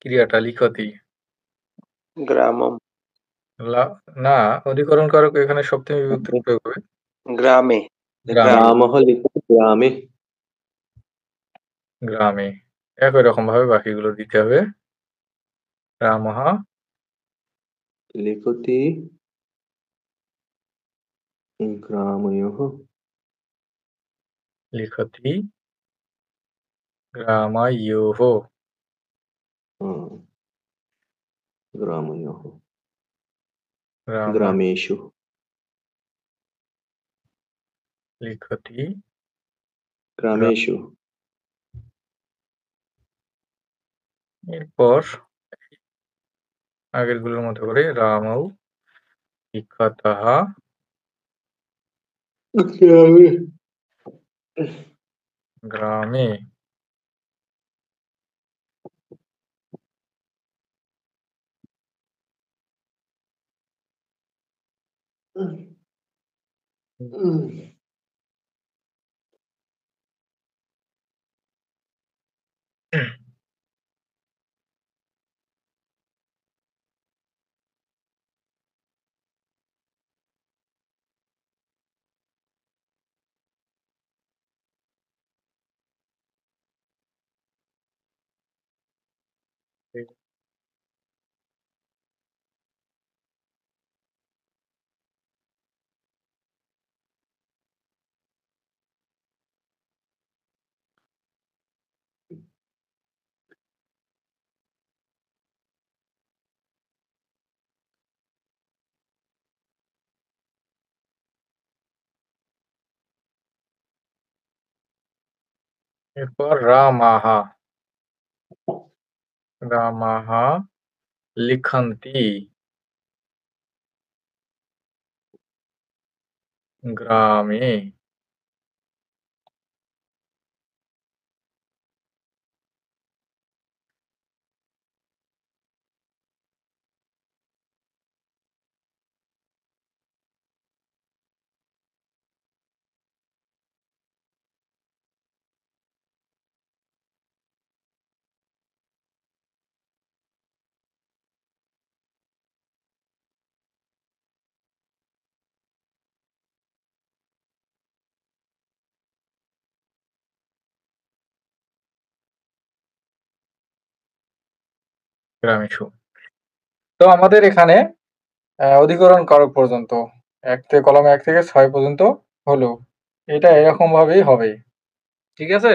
Speaker 1: ক্রিয়াটা লিখতি।
Speaker 2: গ্রামম।
Speaker 1: না, অধিকরণ কারক এখানে সপ্তমী বিভক্তির প্রয়োগ হবে।
Speaker 2: গ্রামে।
Speaker 5: रामः लिखति ग्रामे।
Speaker 1: গ্রামে। একই রকম ভাবে বাকিগুলো দিতে হবে। রামः
Speaker 5: लिखति ग्रामयोः।
Speaker 1: লিখতি গ্রামায়োঃ।
Speaker 5: ग्रामयोः।
Speaker 1: রামः
Speaker 5: ग्रामेषु।
Speaker 1: লিখতি
Speaker 5: ग्रामेषु।
Speaker 1: এরপর আগের গুলোর মতো করে রামৌ লিখতঃ গ্রামে। এরপর রামাহ। রামাহ লিখন্তি গ্রামে। গ্রামেষু। তো আমাদের এখানে অধিকরণ কারক পর্যন্ত কলম 1 থেকে 6 পর্যন্ত হলো। এটা এরকম ভাবেই হবে। ঠিক আছে?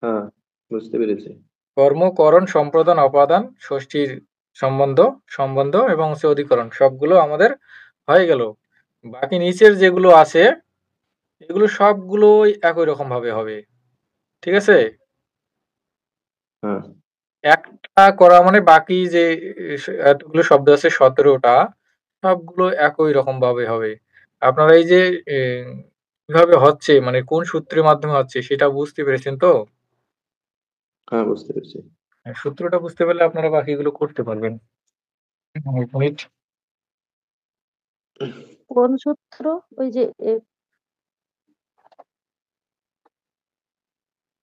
Speaker 5: হ্যাঁ, বুঝতে পেরেছি।
Speaker 1: কর্ম, করণ, সম্প্রদান, অপাদান, ষষ্ঠীর সম্বন্ধ এবং অধিকরণ সবগুলো আমাদের হয়ে গেল। বাকি নিচের যেগুলো আছে এগুলো সবগুলোই একই রকম ভাবে হবে। ঠিক আছে?
Speaker 5: হ্যাঁ।
Speaker 1: একটা করা মানে বাকি যে এতগুলো শব্দ আছে 17টা সবগুলো একই রকম ভাবে হবে। আপনারা এই যে কিভাবে হচ্ছে মানে কোন সূত্রের মাধ্যমে হচ্ছে সেটা বুঝতে পেরেছেন তো?
Speaker 5: হ্যাঁ, বুঝতে পেরেছি।
Speaker 1: সূত্রটা বুঝতে পারলে আপনারা বাকিগুলো করতে পারবেন। এক মিনিট।
Speaker 4: কোন সূত্র? ওই যে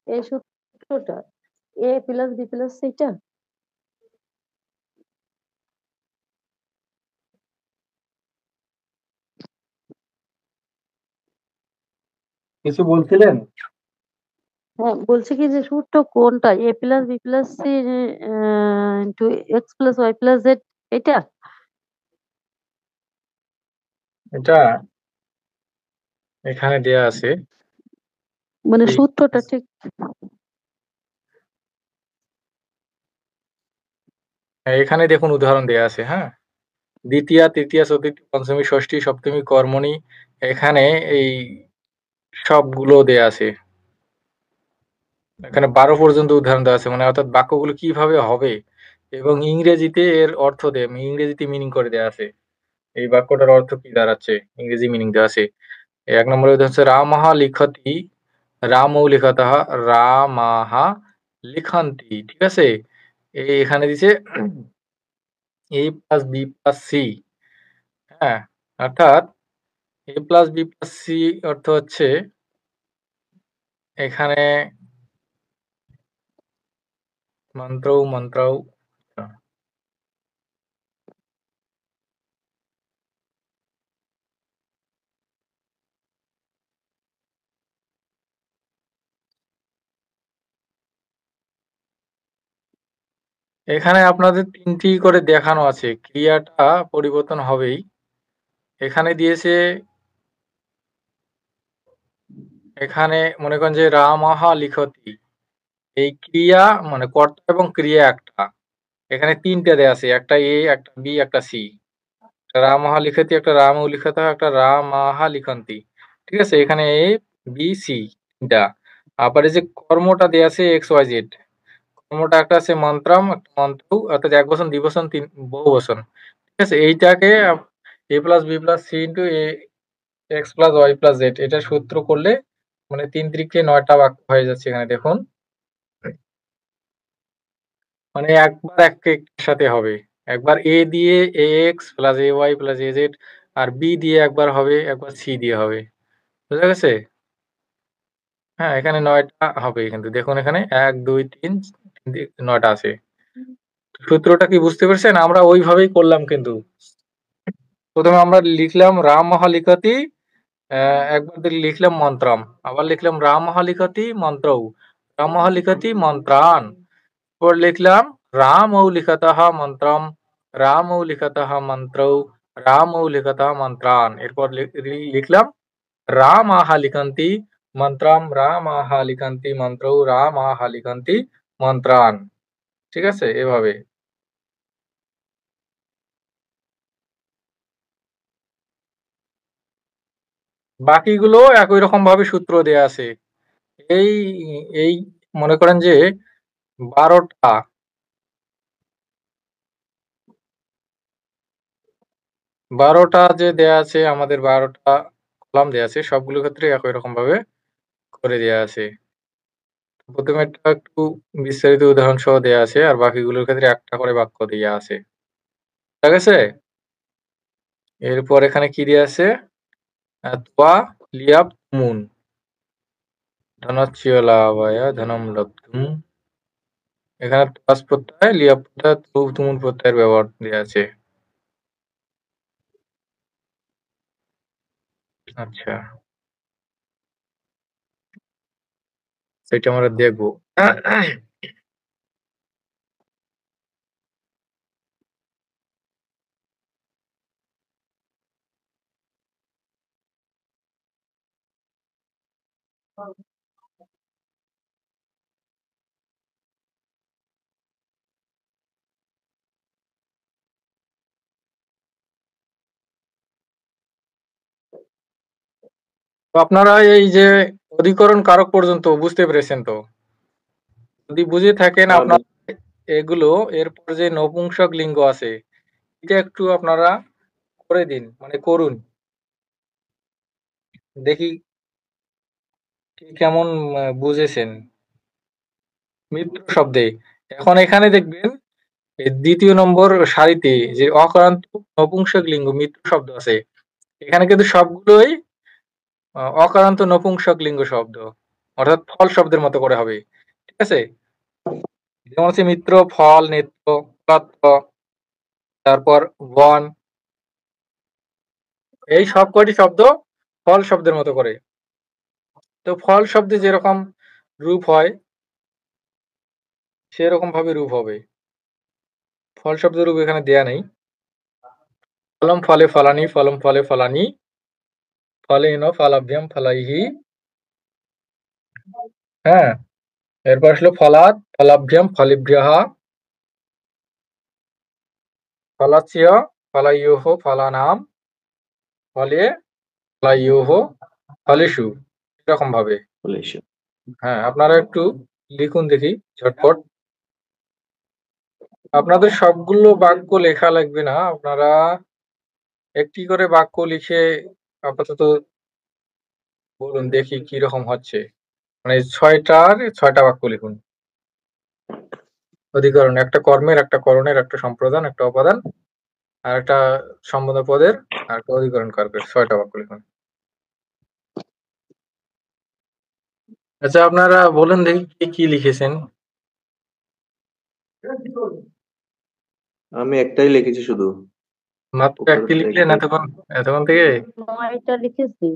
Speaker 4: এই সূত্রটা a প্লাস b প্লাস সেইটা।
Speaker 1: কিছু বলছিলেন?
Speaker 4: হ্যাঁ, বলছি কি যে সূত্র কোনটা, a plus b plus c into x plus y plus z, এটা?
Speaker 1: এটা এখানে দেয়া আছে।
Speaker 4: মানে
Speaker 1: এই
Speaker 4: সূত্রটা ঠিক?
Speaker 1: এখানে দেখুন উদাহরণ দেয়া আছে, হ্যাঁ? দ্বিতীয়া, তৃতীয়া, চতুর্থী, পঞ্চমী, ষষ্ঠী, সপ্তমী, কর্মণি এখানে এই সবগুলো দেয়া আছে। এখানে 12 পর্যন্ত উদাহরণ দেওয়া আছে মানে অর্থাৎ বাক্যগুলো কিভাবে হবে এবং ইংরেজিতে এর অর্থ দেয়া ইংরেজিতে মিনিং করে দেয়া আছে। এই বাক্যটার অর্থ কি দাঁড়াচ্ছে ইংরেজি মিনিং দেওয়া আছে। 1 নম্বরের উদাহরণ হচ্ছে রামः লিখতি, রামৌ লিখতः, রামাः লিখন্তি। ঠিক আছে? এখানে দিছে a plus b plus c, হ্যাঁ? অর্থাৎ a plus b plus c অর্থ হচ্ছে এখানে মন্ত্রৌ এখানে আপনাদের 3টি করে দেখানো আছে। ক্রিয়াটা পরিবর্তন হবেই। এখানে দিয়েছে এখানে মনে করেন যে রামः লিখতি। এই ক্রিয়া মানে কর্তা এবং ক্রিয়া একটা। এখানে 3টে দেয়া আছে। একটা a, একটা b, একটা c। একটা রামः লিখতি, একটা রামৌ লিখতः, একটা রামাः লিখন্তি। ঠিক আছে? এখানে a, b, c 3টা। আবার এই যে কর্মটা দেয়া আছে x, y, z। কর্মটা একটা আছে মন্ত্রম, একটা মন্ত্রৌ অর্থাৎ একবচন, দ্বিবচন, বহুবচন। ঠিক আছে? এইটাকে a plus b plus c into a x plus y plus z এটা সূত্র করলে মানে 3 3 9টা বাক্য হয়ে যাচ্ছে এখানে দেখুন। মানে একবার একটার সাথে হবে। একবার a দিয়ে ax plus ay plus az আর b দিয়ে একবার হবে, একবার c দিয়ে হবে। বুঝা গেছে? হ্যাঁ, এখানে 9টা হবে কিন্তু দেখুন এখানে 1 2 3 9টা আছে। সূত্রটা কি বুঝতে পেরেছেন? আমরা ওইভাবেই করলাম কিন্তু। প্রথমে আমরা লিখলাম রামः লিখতি, একবার লিখলাম মন্ত্রম, আবার লিখলাম রামः লিখতি মন্ত্রৌ, রামः লিখতি মন্ত্রান। এরপর লিখলাম রামৌ লিখতः মন্ত্রম, রামৌ লিখতः মন্ত্রৌ, রামৌ লিখতः মন্ত্রান। এরপর লিখলাম রামাः লিখন্তি মন্ত্রম, রামাः লিখন্তি মন্ত্রৌ, রামাः লিখন্তি মন্ত্রান। ঠিক আছে? এভাবে। বাকিগুলো একই রকম ভাবে সূত্র দেয়া আছে। এই এই মনে করেন যে 12টা যে দেয়া আছে আমাদের 12টা কলাম দেয়া আছে সবগুলোর ক্ষেত্রে একই রকম ভাবে করে দেয়া আছে। প্রথমেরটা একটু বিস্তারিত উদাহরণ সহ দেয়া আছে আর বাকিগুলোর ক্ষেত্রে একটা করে বাক্য দেয়া আছে। ঠিক আছে? এরপর এখানে কি দেয়া আছে? ত্বা লিয়াপ তুমুন ধনচ্য লাভায়া ধনম লব্ধুম। এখানে ত্বাস প্রত্যয়, লিয়াপ প্রত্যয়, তুমুন প্রত্যয়ের ব্যবহার দেয়া আছে। আচ্ছা, সেটা আমরা দেখবো। তো আপনারা এই যে অধিকরণ কারক পর্যন্ত বুঝতে পেরেছেন তো? যদি বুঝে থাকেন আপনার এগুলো এরপর যে নপুংসক লিঙ্গ আছে এটা একটু আপনারা করে দিন, মানে করুন, দেখি কে কেমন বুঝেছেন। মিত্র শব্দে এখন এখানে দেখবেন এই দ্বিতীয় নম্বর সারিতে যে অকারান্ত নপুংসক লিঙ্গ মিত্র শব্দ আছে, এখানে কিন্তু সবগুলোই অকারান্ত নপুংসক লিঙ্গ শব্দ, অর্থাৎ ফল শব্দের মতো করে হবে। ঠিক আছে, যেমন হচ্ছে মিত্র, ফল, নেত্র, ফলাত্ম, তারপর বন, এই সব কয়টি শব্দ ফল শব্দের মতো করে। তো ফল শব্দে যেরকম রূপ হয় সেরকম ভাবে রূপ হবে। ফল শব্দের রূপ এখানে দেয়া নেই। ফলম ফলে ফলানি, ফলম ফলে ফলানি, ফলেন ফলাভ্যাম ফলাইহি। হ্যাঁ, এরপর আসলো ফলাৎ ফলাভ্যাম ফলিভ্যः, ফলাচ্য ফলাইয়োঃ ফলানাম, ফলে ফলাইয়োঃ ফলেষু, এরকম ভাবে।
Speaker 5: ফলেষু।
Speaker 1: হ্যাঁ, আপনারা একটু লিখুন দেখি ঝটপট। আপনাদের সবগুলো বাক্য লেখা লাগবে না, আপনারা একটি করে বাক্য লিখে আপাতত বলুন দেখি কি রকম হচ্ছে। মানে ৬টা বাক্য লিখুন। অধিকরণ, একটা কর্মের, একটা করণের, একটা সম্প্রদান, একটা উপাদান, আর একটা সম্বোধ পদের, আর একটা অধিকরণ কারকের। ৬টা বাক্য লিখুন। আচ্ছা, আপনারা বলেন দেখি কি কি লিখেছেন।
Speaker 5: আমি একটাই লিখেছি শুধু।
Speaker 1: মাত্র একটি লিখলেন এতক্ষণ থেকে?
Speaker 4: 9টা লিখেছি,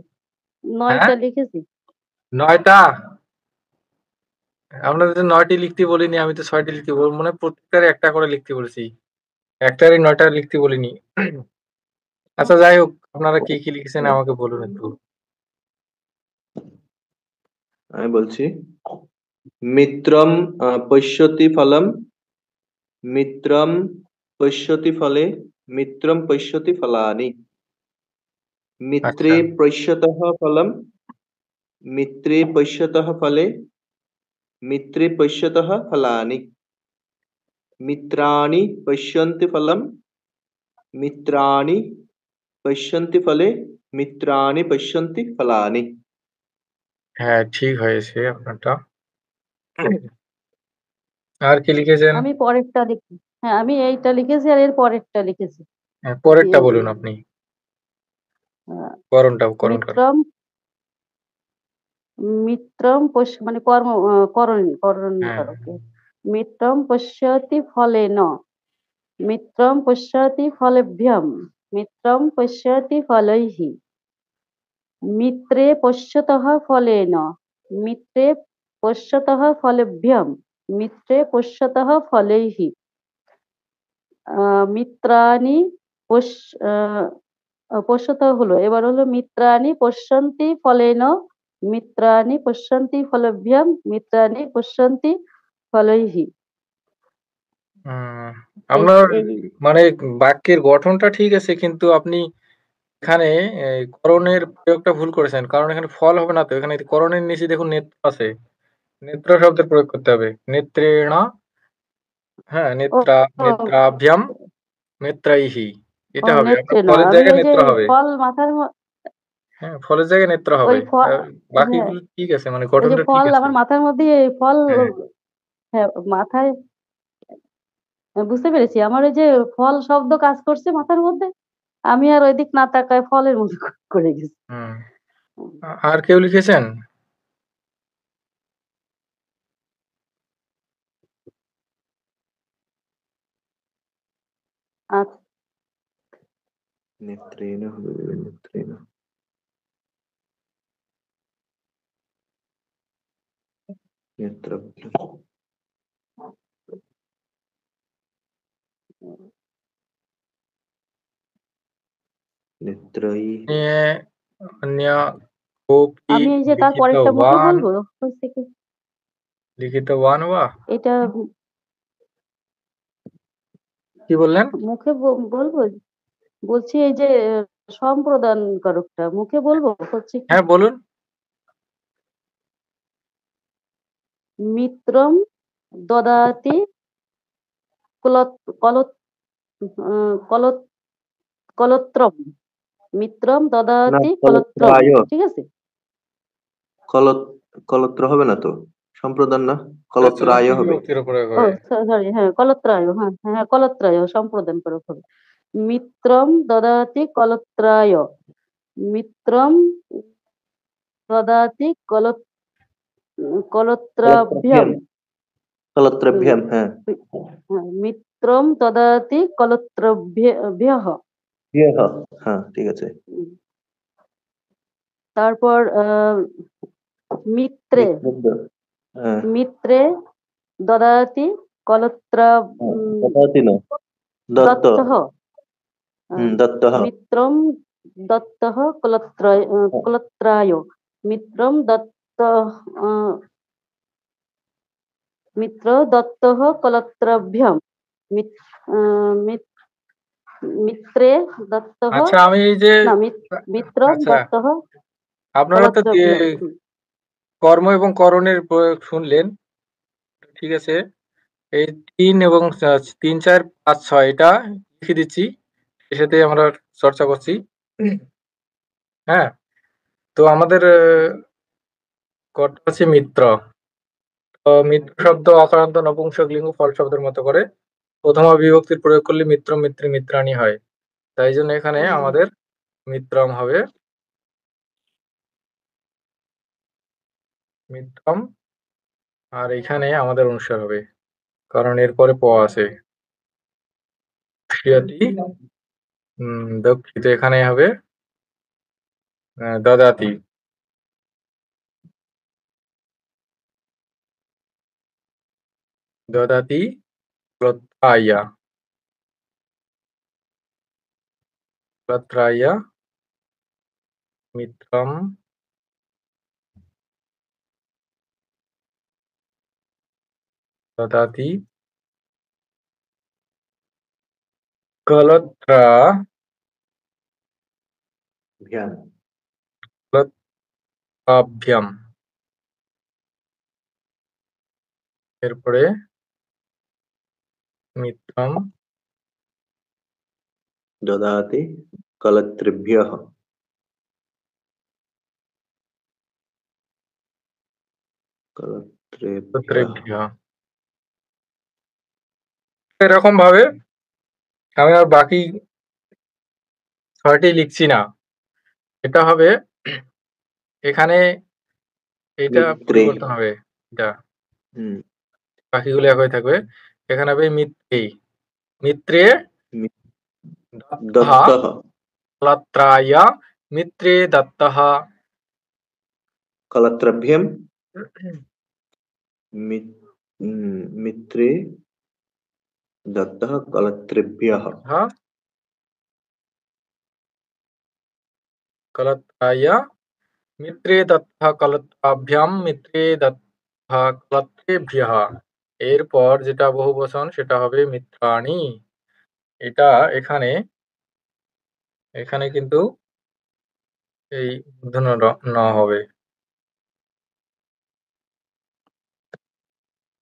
Speaker 1: হ্যাঁ
Speaker 4: 9টা লিখেছি।
Speaker 1: ৯টা? আপনাদের তো ৯টি লিখতে বলিনি, আমি তো ৬টি লিখতে বলবো, মানে প্রত্যেকটারে একটা করে লিখতে বলেছি, একটারই ৯টা লিখতে বলিনি। আচ্ছা যাই হোক, আপনারা কি কি লিখেছেন আমাকে বলুন একটু।
Speaker 5: আমি বলছি, মিত্রম পশ্যতি ফলম, মিত্রম পশ্যতি ফলে, মিত্রম পশ্যতি ফলানি, মিত্রে
Speaker 1: আচ্ছা,
Speaker 5: পশ্যতঃ ফলম, মিত্রে পশ্যতঃ ফলে, মিত্রে পশ্যতঃ ফলানি, মিত্রাণি পশ্যন্তি ফলম, মিত্রাণি পশ্যন্তি ফলে, মিত্রাণি পশ্যন্তি ফলানি।
Speaker 1: হ্যাঁ ঠিক হয়েছে আপনারটা। আর কি লিখেছেন?
Speaker 4: আমি পরেরটা লিখি। হ্যাঁ, আমি এইটা লিখেছি আর এর পরেরটা লিখেছি।
Speaker 1: হ্যাঁ, পরেরটা বলুন আপনি, করণটা কার?
Speaker 4: মিত্রম মিত্রম মানে কর্ম করণ
Speaker 1: হ্যাঁ,
Speaker 4: কারকে। মিত্রম পশ্যতি ফলেন, মিত্রম পশ্যতি ফলেভ্যম, মিত্রম পশ্যতি ফলৈঃ, মিত্রে পশ্যতঃ ফলেন, মিত্রে পশ্যতঃ ফলেভ্যম, মিত্রে পশ্যতঃ ফলৈঃ, মিত্রাণি পশ্যতঃ হলো, এবার হলো মিত্রাণি পশ্যন্তি ফলেন, মিত্রাণি পশ্যন্তি ফলেভ্যম, মিত্রাণি পশ্যন্তি ফলৈঃ।
Speaker 1: আপনার মানে বাক্যের গঠনটা ঠিক আছে, কিন্তু আপনি এখানে করণের প্রয়োগটা ভুল করেছেন, কারণ এখানে ফল হবে না তো, এখানে করণের নিচে দেখুন নেত্র আছে, নেত্র শব্দের প্রয়োগ করতে হবে, নেত্রেণা। হ্যাঁ, নেত্রাভ্যাম নেত্রাইহি, এটা হবে। আপনার
Speaker 4: নেত্রে না,
Speaker 1: ফলের
Speaker 4: আমি
Speaker 1: জায়গায়
Speaker 4: ওই যে
Speaker 1: নেত্র হবে।
Speaker 4: ফল মাথার
Speaker 1: হ্যাঁ, ফলের জায়গায় নেত্র
Speaker 4: ওই
Speaker 1: হবে।
Speaker 4: ফল, হ্যাঁ
Speaker 1: বাকিগুলো ঠিক আছে, মানে
Speaker 4: ওই যে
Speaker 1: গঠনটা ঠিক
Speaker 4: ফল
Speaker 1: আছে।
Speaker 4: আমার মাথার মধ্যে ফল,
Speaker 1: হ্যাঁ,
Speaker 4: হ্যাঁ মাথায় বুঝতে পেরেছি, আমার ওই যে ফল শব্দ কাজ করছে মাথার মধ্যে, আমি আর ওইদিক না তাকায় ফলের মধ্যে করে গেছি।
Speaker 1: হুম। আর কেউ লিখেছেন?
Speaker 4: আচ্ছা,
Speaker 5: নেত্রেণ হবে, নেত্রেণ। নেত্র নেত্রৈ।
Speaker 1: অন্য কোপি
Speaker 4: আমি এই যে তার পরেরটা মুখে
Speaker 1: লিখিতবান,
Speaker 4: বলবো হচ্ছে কি,
Speaker 1: লিখিতবান বা
Speaker 4: এটা
Speaker 1: কি বললেন?
Speaker 4: মুখে বলবো, বলছি এই যে সম্প্রদান কারকটা মুখে বলবো হচ্ছে কি,
Speaker 1: হ্যাঁ বলুন।
Speaker 4: মিত্রম দদাতি কলত কলত কলত কলত্রম মিত্রম
Speaker 5: না,
Speaker 4: দদাতি কলত্রম,
Speaker 5: কলত্রায়।
Speaker 4: ঠিক আছে?
Speaker 5: কলত্র হবে না তো, সম্প্রদান না,
Speaker 1: এটা
Speaker 5: কলত্রায়
Speaker 1: চতুর্থী
Speaker 5: হবে।
Speaker 1: বিভক্তির উপরে
Speaker 4: ও
Speaker 1: হয়।
Speaker 4: সরি, হ্যাঁ কলত্রায়, হ্যাঁ হ্যাঁ কলত্রায় সম্প্রদান করে হবে। মিত্রম দদাতি কলত্রায়, মিত্রম দদাতি কলত্রাভ্যাম,
Speaker 5: কলত্রাভ্যাম, হ্যাঁ।
Speaker 4: মিত্রম দদাতি কলত্রভ্যः।
Speaker 5: হ্যাঁ, ঠিক আছে।
Speaker 4: তারপর মিত্রে
Speaker 5: হ্যাঁ,
Speaker 4: মিত্রে দদাতি কলত্রা
Speaker 5: দদাতি না, দত্ত।
Speaker 4: দত্তः,
Speaker 5: দত্তः।
Speaker 4: মিত্রম দত্তः কলত্রায়, মিত্রম মিত্র দত্তः কলত্রাভ্যাম, মিত্রে দত্তः,
Speaker 1: আচ্ছা আমি এই যে
Speaker 4: না মিত্রম
Speaker 1: আচ্ছা
Speaker 4: দত্তः
Speaker 1: আপনারা তো
Speaker 4: কলত্রাভ্যাম।
Speaker 1: কর্ম এবং করণের প্রয়োগ শুনলেন, ঠিক আছে। এই 3 এবং 3, 4, 5, 6 এটা লিখে দিচ্ছি, এর সাথে আমরা চর্চা করছি। হ্যাঁ, তো আমাদের কর্তা হচ্ছে মিত্র। তো মিত্র শব্দ অকারান্ত নপুংসক লিঙ্গ ফল শব্দের মতো করে প্রথমা বিভক্তির প্রয়োগ করলে মিত্র, মিত্রী, মিত্রাণী হয়। তাই জন্য এখানে আমাদের মিত্রম হবে, মিত্রম, আর এখানে আমাদের অনুসার হবে, কারণ এরপরে প আছে। দক্ষিত এখানে হবে দদাতি। দদাতি ক্লত্রায়া, ক্লত্রায়া মিত্রম দদাতি কলত্রাভ্যাম। এরপরে মিত্রম
Speaker 5: দদাতি কলত্রেভ্যः।
Speaker 1: কলত্রেভ্যः। এরকম ভাবে আমি আর বাকি 6টি লিখছি না। এটা হবে এখানে, এটা পরিবর্তন হবে, এটা বাকিগুলো একই থাকবে। এখানে হবে মিত্রে, মিত্রে দত্তः কলত্রায়া, মিত্রে দত্তः
Speaker 5: কলত্রাভ্যাম, মিত্রে দত্তः কলত্রেভ্যः।
Speaker 1: কলত্রায়া মিত্রে দত্তः কলত্রাভ্যাম, মিত্রে দত্তः কলত্রেভ্যः। এরপর যেটা বহুবচন সেটা হবে মিত্রাণি। এটা এখানে কিন্তু এই মূর্ধন্য ন হবে,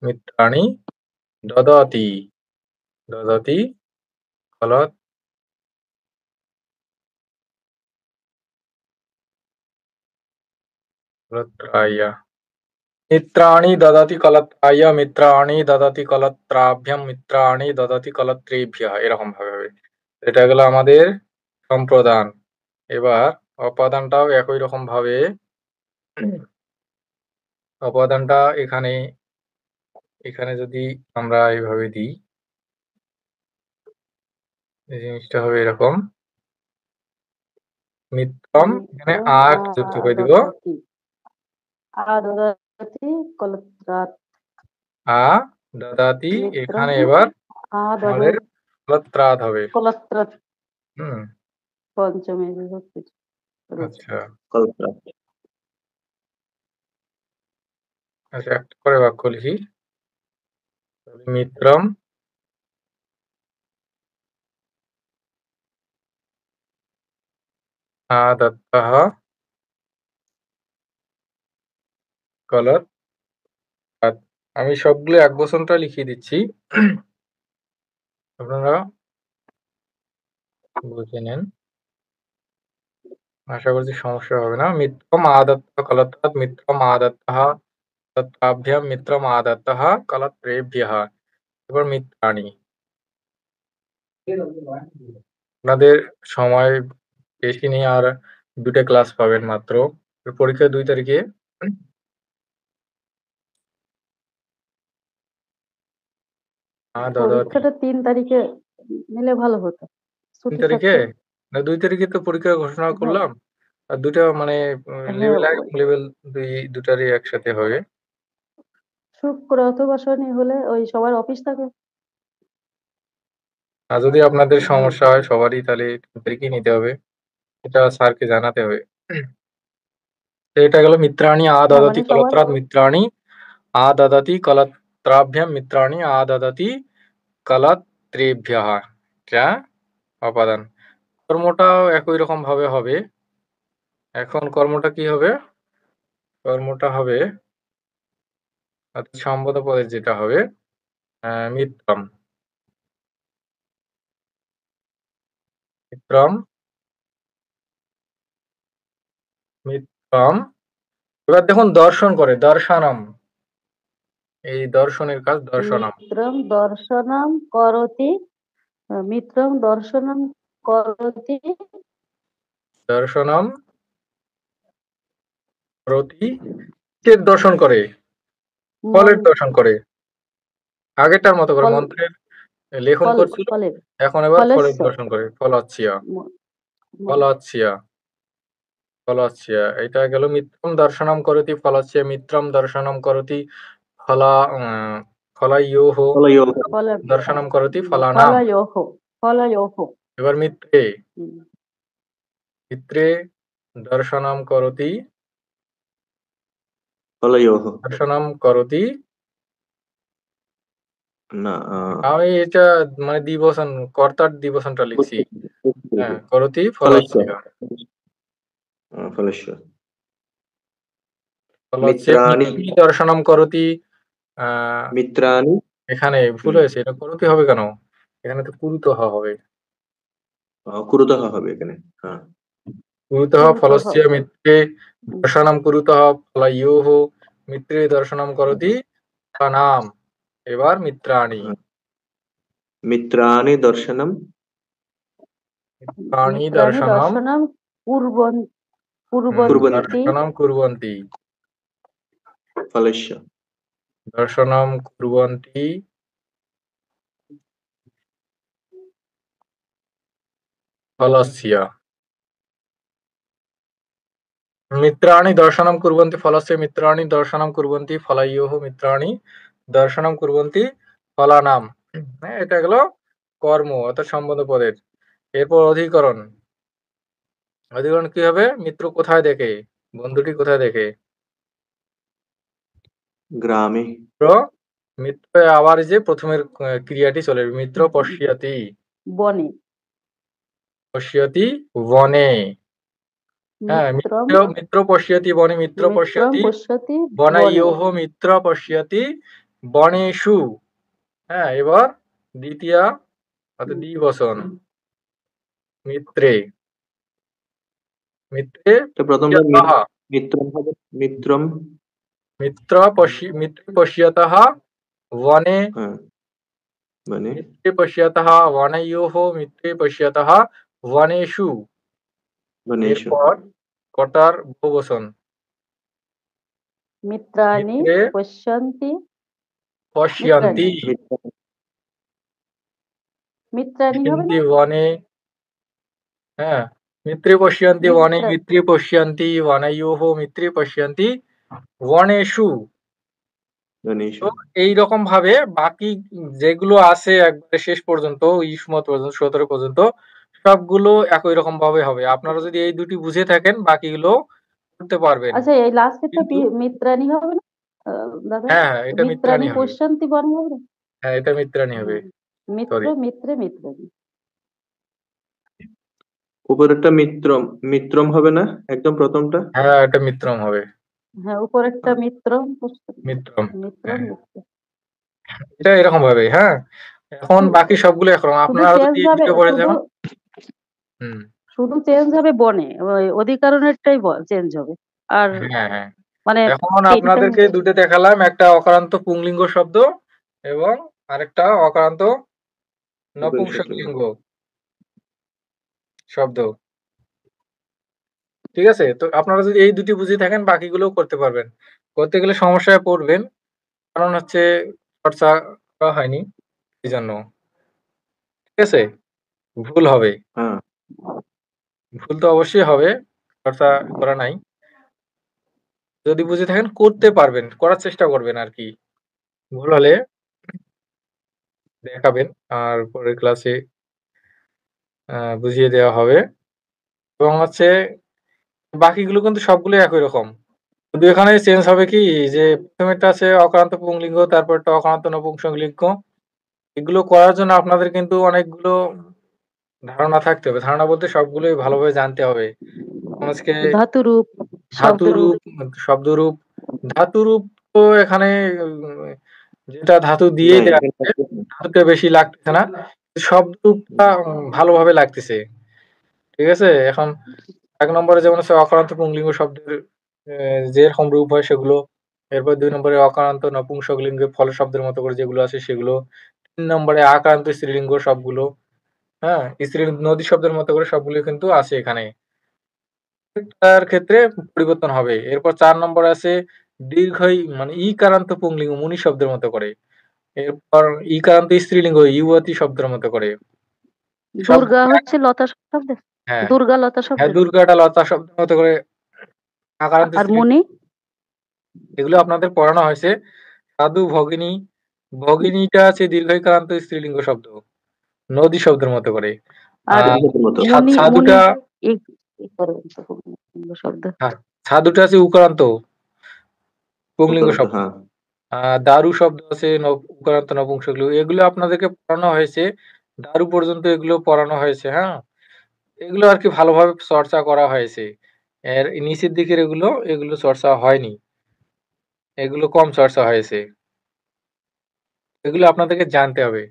Speaker 1: মিত্রাণি দদাতি, দদাতি কলত্রায়া, মিত্রাণি দদাতি কলত্রায়া, মিত্রাণি দদাতি কলত্রাভ্যাম, মিত্রাণি দদাতি কলত্রেভ্যः, এরকম ভাবে হবে। এটা গেল আমাদের সম্প্রদান। এবার অপাদানটাও একই রকম ভাবে, অপাদানটা এখানে যদি আমরা এইভাবে দিই, এই জিনিসটা হবে এরকম, মিত্রম এখানে আর যুক্ত করে দিব, আ দদাতি, এখানে এবার আমাদের কলত্রাদ হবে।
Speaker 4: পঞ্চমী বিভক্তি।
Speaker 1: আচ্ছা আচ্ছা, একটা করে বাক্য লিখি। মিত্রম দত্তः কলত। আমি সবগুলো এক বচনটা লিখিয়ে দিচ্ছি। আপনারা বুঝে নেন, আশা করছি সমস্যা হবে না। মিত্রম আদত্ত কলত্রাৎ মিত্রম আদত্তः তত্রাভ্যাম মিত্রম আদত্তः কলত্রেভ্যः। এবার মিত্রাণি। আপনাদের সময় বেশি নেই, আর 2টা ক্লাস পাবেন মাত্র। পরীক্ষা 2 তারিখে। দাদা
Speaker 4: পরীক্ষাটা 3 তারিখে নিলে ভালো হতো,
Speaker 1: 3
Speaker 4: ছুটি
Speaker 1: তারিখে
Speaker 4: থাকতো।
Speaker 1: না 2 তারিখে তো পরীক্ষা ঘোষণা
Speaker 4: হ্যাঁ
Speaker 1: করলাম। আর 2টা মানে
Speaker 4: হ্যাঁ,
Speaker 1: লেভেল 1 লেভেল 2 দুটারই একসাথে হবে।
Speaker 4: শুক্র অথবা শনি হলে ওই সবার অফিস থাকে।
Speaker 1: আর যদি আপনাদের সমস্যা হয় সবারই, তাহলে 3 তারিখেই নিতে হবে, এটা স্যারকে জানাতে হবে। তো এটা গেল মিত্রাণি
Speaker 4: না
Speaker 1: আদদাতি
Speaker 4: মানে সবার
Speaker 1: কলত্রাৎ মিত্রাণি আদদাতি কলত্রাভ্যাম মিত্রাণি আদদাতি কলত্রেভ্যः। এটা অপাদান। কর্মটাও একই রকম ভাবে হবে। এখন কর্মটা কি হবে? কর্মটা হবে অর্থাৎ সম্বোধক পদের যেটা হবে মিত্রম। মিত্রম মিত্রম। এবার দেখুন দর্শন করে, দর্শনম। এই দর্শনের কাজ দর্শনম।
Speaker 4: মিত্রম দর্শনম করতি, মিত্রম দর্শনম করতি
Speaker 1: দর্শনম করতি। কিসের দর্শন করে? ফলের দর্শন করে। আগেরটার মতো করে
Speaker 4: ফল
Speaker 1: মন্ত্রের লেখন
Speaker 4: ফল
Speaker 1: করছিল,
Speaker 4: ফলের
Speaker 1: এখন এবার ফলের
Speaker 4: ফলেস্য
Speaker 1: দর্শন করে। ফলাচ্ছিয়া
Speaker 4: ম- ম-
Speaker 1: ফলাচ্ছিয়া ফলাচ্ছিয়া। এটা গেল মিত্রম দর্শনম করতি ফলাচ্ছিয়া মিত্রম দর্শনম করতি ফলা ফলাইয়োহ
Speaker 5: ফলয়োঃ
Speaker 4: ফল
Speaker 1: দর্শনম করতি ফলানাম।
Speaker 4: ফলয়োহ ফলয়োহ।
Speaker 1: এবার মিত্রে
Speaker 4: হুম,
Speaker 1: মিত্রে দর্শনম করতি
Speaker 5: ফলয়োঃ
Speaker 1: দর্শনম করতি।
Speaker 5: না
Speaker 1: আমি এটা মানে দ্বিবচন, কর্তার দ্বিবচনটা লিখছি। হ্যাঁ, করতি
Speaker 5: ফলস্য
Speaker 1: ফলাচ্ছিয়া।
Speaker 5: ফলস্য
Speaker 1: ফলাচ্ছিয়া
Speaker 5: মিত্রাণি
Speaker 1: মিত্রি দর্শনম করতি। আহ
Speaker 5: মিত্রাণি
Speaker 1: এখানে ভুল হয়েছে, এটা করতি হবে কেন? এখানে তো কুরুতঃ হবে।
Speaker 5: কুরুতঃ হবে এখানে। হ্যাঁ
Speaker 1: কুরুতঃ
Speaker 4: কুরুতঃ।
Speaker 1: ফলস্য মিত্রে
Speaker 4: হুম,
Speaker 1: দর্শনম কুরুতঃ ফলায়োঃ মিত্রে দর্শনম করতি ফলানাম। এবার মিত্রাণি।
Speaker 5: মিত্রাণি দর্শনম
Speaker 1: মিত্রাণি
Speaker 4: মিত্রাণি
Speaker 1: দর্শনম
Speaker 4: দর্শনম কুর্বন
Speaker 5: কুর্বন্তি
Speaker 4: কুর্বন্তি
Speaker 1: দর্শনম কুর্বন্তি।
Speaker 5: ফলস্য
Speaker 1: দর্শনম কুর্বন্তি ফলস্য। মিত্রাণি দর্শনম কুর্বন্তি ফলস্য মিত্রাণি দর্শনম কুর্বন্তি ফলায়োঃ মিত্রাণি দর্শনম কুর্বন্তি ফলানাম। হ্যাঁ, এটা গেল কর্ম অর্থাৎ সম্বোধ পদের। এরপর অধিকরণ। অধিকরণ কি হবে? মিত্র কোথায় দেখে? বন্ধুটি কোথায় দেখে?
Speaker 5: গ্রামে
Speaker 1: মিত্র মিত্র আবার যে প্রথমের ক্রিয়াটি চলে আসবে। মিত্র পশ্যতি
Speaker 4: বনে।
Speaker 1: পশ্যতি বনে। হ্যাঁ,
Speaker 4: মিত্রম
Speaker 1: মিত্র পশ্যতি বনে মিত্র
Speaker 4: মিত্রম
Speaker 1: পশ্যতি
Speaker 4: পশ্যতি বনে।
Speaker 1: বনায়োঃ মিত্র পশ্যতি বনেষু। হ্যাঁ, এবার দ্বিতীয়া অর্থাৎ দ্বিবচন মিত্রে। মিত্রে
Speaker 5: প্রথমটা
Speaker 1: পশ্যতঃ
Speaker 5: মিত্রম হবে মিত্রম
Speaker 1: মিত্রে পশ্যতঃ বনে
Speaker 5: হ্যাঁ মানে
Speaker 1: মিত্রে পশ্যতঃ বনয়োঃ মিত্রে পশ্যতঃ বনেষু।
Speaker 5: বনেষু
Speaker 1: এরপর কটার বহুবচন
Speaker 4: মিত্রাণি
Speaker 1: মিত্রে
Speaker 4: পশ্যন্তি
Speaker 1: পশ্যন্তি
Speaker 4: মিত্রাণি হবে না?
Speaker 1: বনে। হ্যাঁ, মিত্রে পশ্যন্তি বনে
Speaker 4: মিত্র
Speaker 1: মিত্রে পশ্যন্তি বনয়োঃ মিত্রে পশ্যন্তি বনেষু।
Speaker 5: বনেষু
Speaker 1: তো এইরকম ভাবে বাকি যেগুলো আছে একবারে শেষ পর্যন্ত ইসমত পর্যন্ত 17 পর্যন্ত সবগুলো একই রকম ভাবে হবে। আপনারা যদি এই দুটি বুঝে থাকেন বাকিগুলো করতে পারবেন।
Speaker 4: আচ্ছা, এই লাস্টেরটা
Speaker 1: কিন্তু
Speaker 4: মিত্রাণি হবে না দাদা?
Speaker 1: হ্যাঁ, এটা
Speaker 4: মিত্রাণি
Speaker 1: মিত্রাণি হবে।
Speaker 4: পশ্যন্তি বনে হবে না?
Speaker 1: হ্যাঁ, এটা মিত্রাণি হবে।
Speaker 4: মিত্র
Speaker 1: সরি,
Speaker 4: মিত্রে মিত্রাণি।
Speaker 5: উপরেরটা মিত্রম মিত্রম হবে না একদম প্রথমটা
Speaker 1: হ্যাঁ, এটা মিত্রম হবে।
Speaker 4: হ্যাঁ, উপরেরটা মিত্রম
Speaker 1: মিত্রম।
Speaker 4: মিত্রম
Speaker 1: হ্যাঁ,
Speaker 4: মিত্র।
Speaker 1: এটা এরকম ভাবে। হ্যাঁ, এখন বাকি সবগুলো একরকম।
Speaker 4: শুধু
Speaker 1: আপনারা
Speaker 4: চেঞ্জ
Speaker 1: যদি এই
Speaker 4: হবে,
Speaker 1: ভিডিও পড়ে
Speaker 4: শুধু
Speaker 1: যান হুম,
Speaker 4: শুধু চেঞ্জ হবে বনে, ওই অধিকরণেরটাই চেঞ্জ হবে। আর
Speaker 1: হ্যাঁ, হ্যাঁ।
Speaker 4: মানে
Speaker 1: এখন
Speaker 4: তিনটা
Speaker 1: আপনাদেরকে ২ টা দেখালাম। একটা অকারান্ত পুংলিঙ্গ শব্দ এবং আরেকটা অকারান্ত নপুংসকলিঙ্গ শব্দ। ঠিক আছে? তো আপনারা যদি এই ২ টি বুঝে থাকেন বাকিগুলোও করতে পারবেন। করতে গেলে সমস্যায় পড়বেন। কারণ হচ্ছে চর্চা করা হয়নি এজন্য। ঠিক আছে? ভুল হবে।
Speaker 5: হ্যাঁ।
Speaker 1: ভুল তো অবশ্যই হবে। চর্চা করা নাই। যদি বুঝে থাকেন করতে পারবেন। করার চেষ্টা করবেন আরকি। ভুল হলে দেখাবেন। আর পরের ক্লাসে বুঝিয়ে দেওয়া হবে। এবং হচ্ছে বাকিগুলো কিন্তু সবগুলোই একই রকম। শুধু এখানে চেঞ্জ হবে কি যে ১ম এরটা আছে অকারান্ত পুংলিঙ্গ, তারপরটা অকারান্ত নপুংসকলিঙ্গ। এগুলো করার জন্য আপনাদের কিন্তু অনেকগুলো ধারণা থাকতে হবে। ধারণা বলতে সবগুলোই ভালোভাবে জানতে হবে। আজকে
Speaker 4: ধাতুরূপ, শব্দরূপ,
Speaker 1: ধাতুরূপ, শব্দরূপ, ধাতুরূপ তো এখানে যেটা ধাতু দিয়েই
Speaker 5: নাই।
Speaker 1: দেয়া আছে, ধাতুটা বেশি লাগতেছে না। শব্দরূপটা ভালোভাবে লাগতেছে। ঠিক আছে? এখন ১ নম্বরে যেমন আছে অকারান্ত পুংলিঙ্গ শব্দের যেরকম রূপ হয় সেগুলো। এরপর ২ নম্বরে অকারান্ত নপুংসকলিঙ্গে ফল শব্দের মতো করে যেগুলো আছে সেগুলো। ৩ নম্বরে আকারান্ত স্ত্রীলিঙ্গ সবগুলো। হ্যাঁ? স্ত্রীলিঙ্গ নদী শব্দের মতো করে সবগুলো কিন্তু আছে এখানে। তার ক্ষেত্রে পরিবর্তন হবে। এরপর ৪ নম্বরে আছে দীর্ঘই মানে ইকারান্ত পুংলিঙ্গ মুনি শব্দের মতো করে। এরপর ইকারান্ত স্ত্রীলিঙ্গ ইউয়াতি শব্দের মতো করে।
Speaker 4: দুর্গা
Speaker 1: সবগুলো
Speaker 4: হচ্ছে লতা শব্দের,
Speaker 1: হ্যাঁ,
Speaker 4: দুর্গা লতা
Speaker 1: হ্যাঁ,
Speaker 4: শব্দের।
Speaker 1: দুর্গাটা লতা শব্দের মতো করে আকারান্ত
Speaker 4: আর
Speaker 1: স্ত্রীলিঙ্গ
Speaker 4: মুনি
Speaker 1: এগুলো আপনাদের পড়ানো হয়েছে। সাধু, ভগিনী, ভগিনীটা আছে দীর্ঘইকারান্ত স্ত্রীলিঙ্গ শব্দ। নদী শব্দের মতো করে।
Speaker 4: আর
Speaker 1: আর
Speaker 5: মতো।
Speaker 4: মুনি, মুনি
Speaker 1: সাধুটা
Speaker 4: শব্দ।
Speaker 1: সাধুটা আছে উকারান্ত পুংলিঙ্গ
Speaker 5: উকারান্ত,
Speaker 1: শব্দ।
Speaker 5: হ্যাঁ।
Speaker 1: দারু শব্দ আছে উকারান্ত নপুংসকলিঙ্গ। এগুলো আপনাদেরকে পড়ানো হয়েছে। দারু পর্যন্ত এগুলো পড়ানো হয়েছে, হ্যাঁ? এগুলো আরকি ভালোভাবে চর্চা করা হয়েছে। এর নিচের দিকের এগুলো চর্চা হয়নি। এগুলো কম চর্চা হয়েছে। এগুলো আপনাদেরকে জানতে হবে।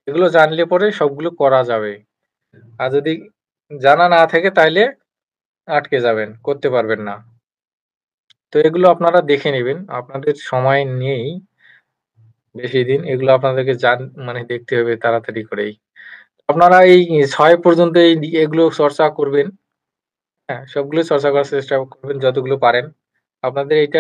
Speaker 1: এগুলো জানলে পরে সবগুলো করা যাবে। আর যদি জানা না থাকে তাইলে আটকে যাবেন, করতে পারবেন না। তো এগুলো আপনারা দেখে নিবেন। আপনাদের সময় নেই বেশিদিন। এগুলো আপনাদেরকে মানে দেখতে হবে তাড়াতাড়ি করেই। আপনারা এই ৬ পর্যন্ত এগুলো চর্চা করবেন। হ্যাঁ? সবগুলো চর্চা করার চেষ্টা করবেন যতগুলো পারেন। আপনাদের এইটা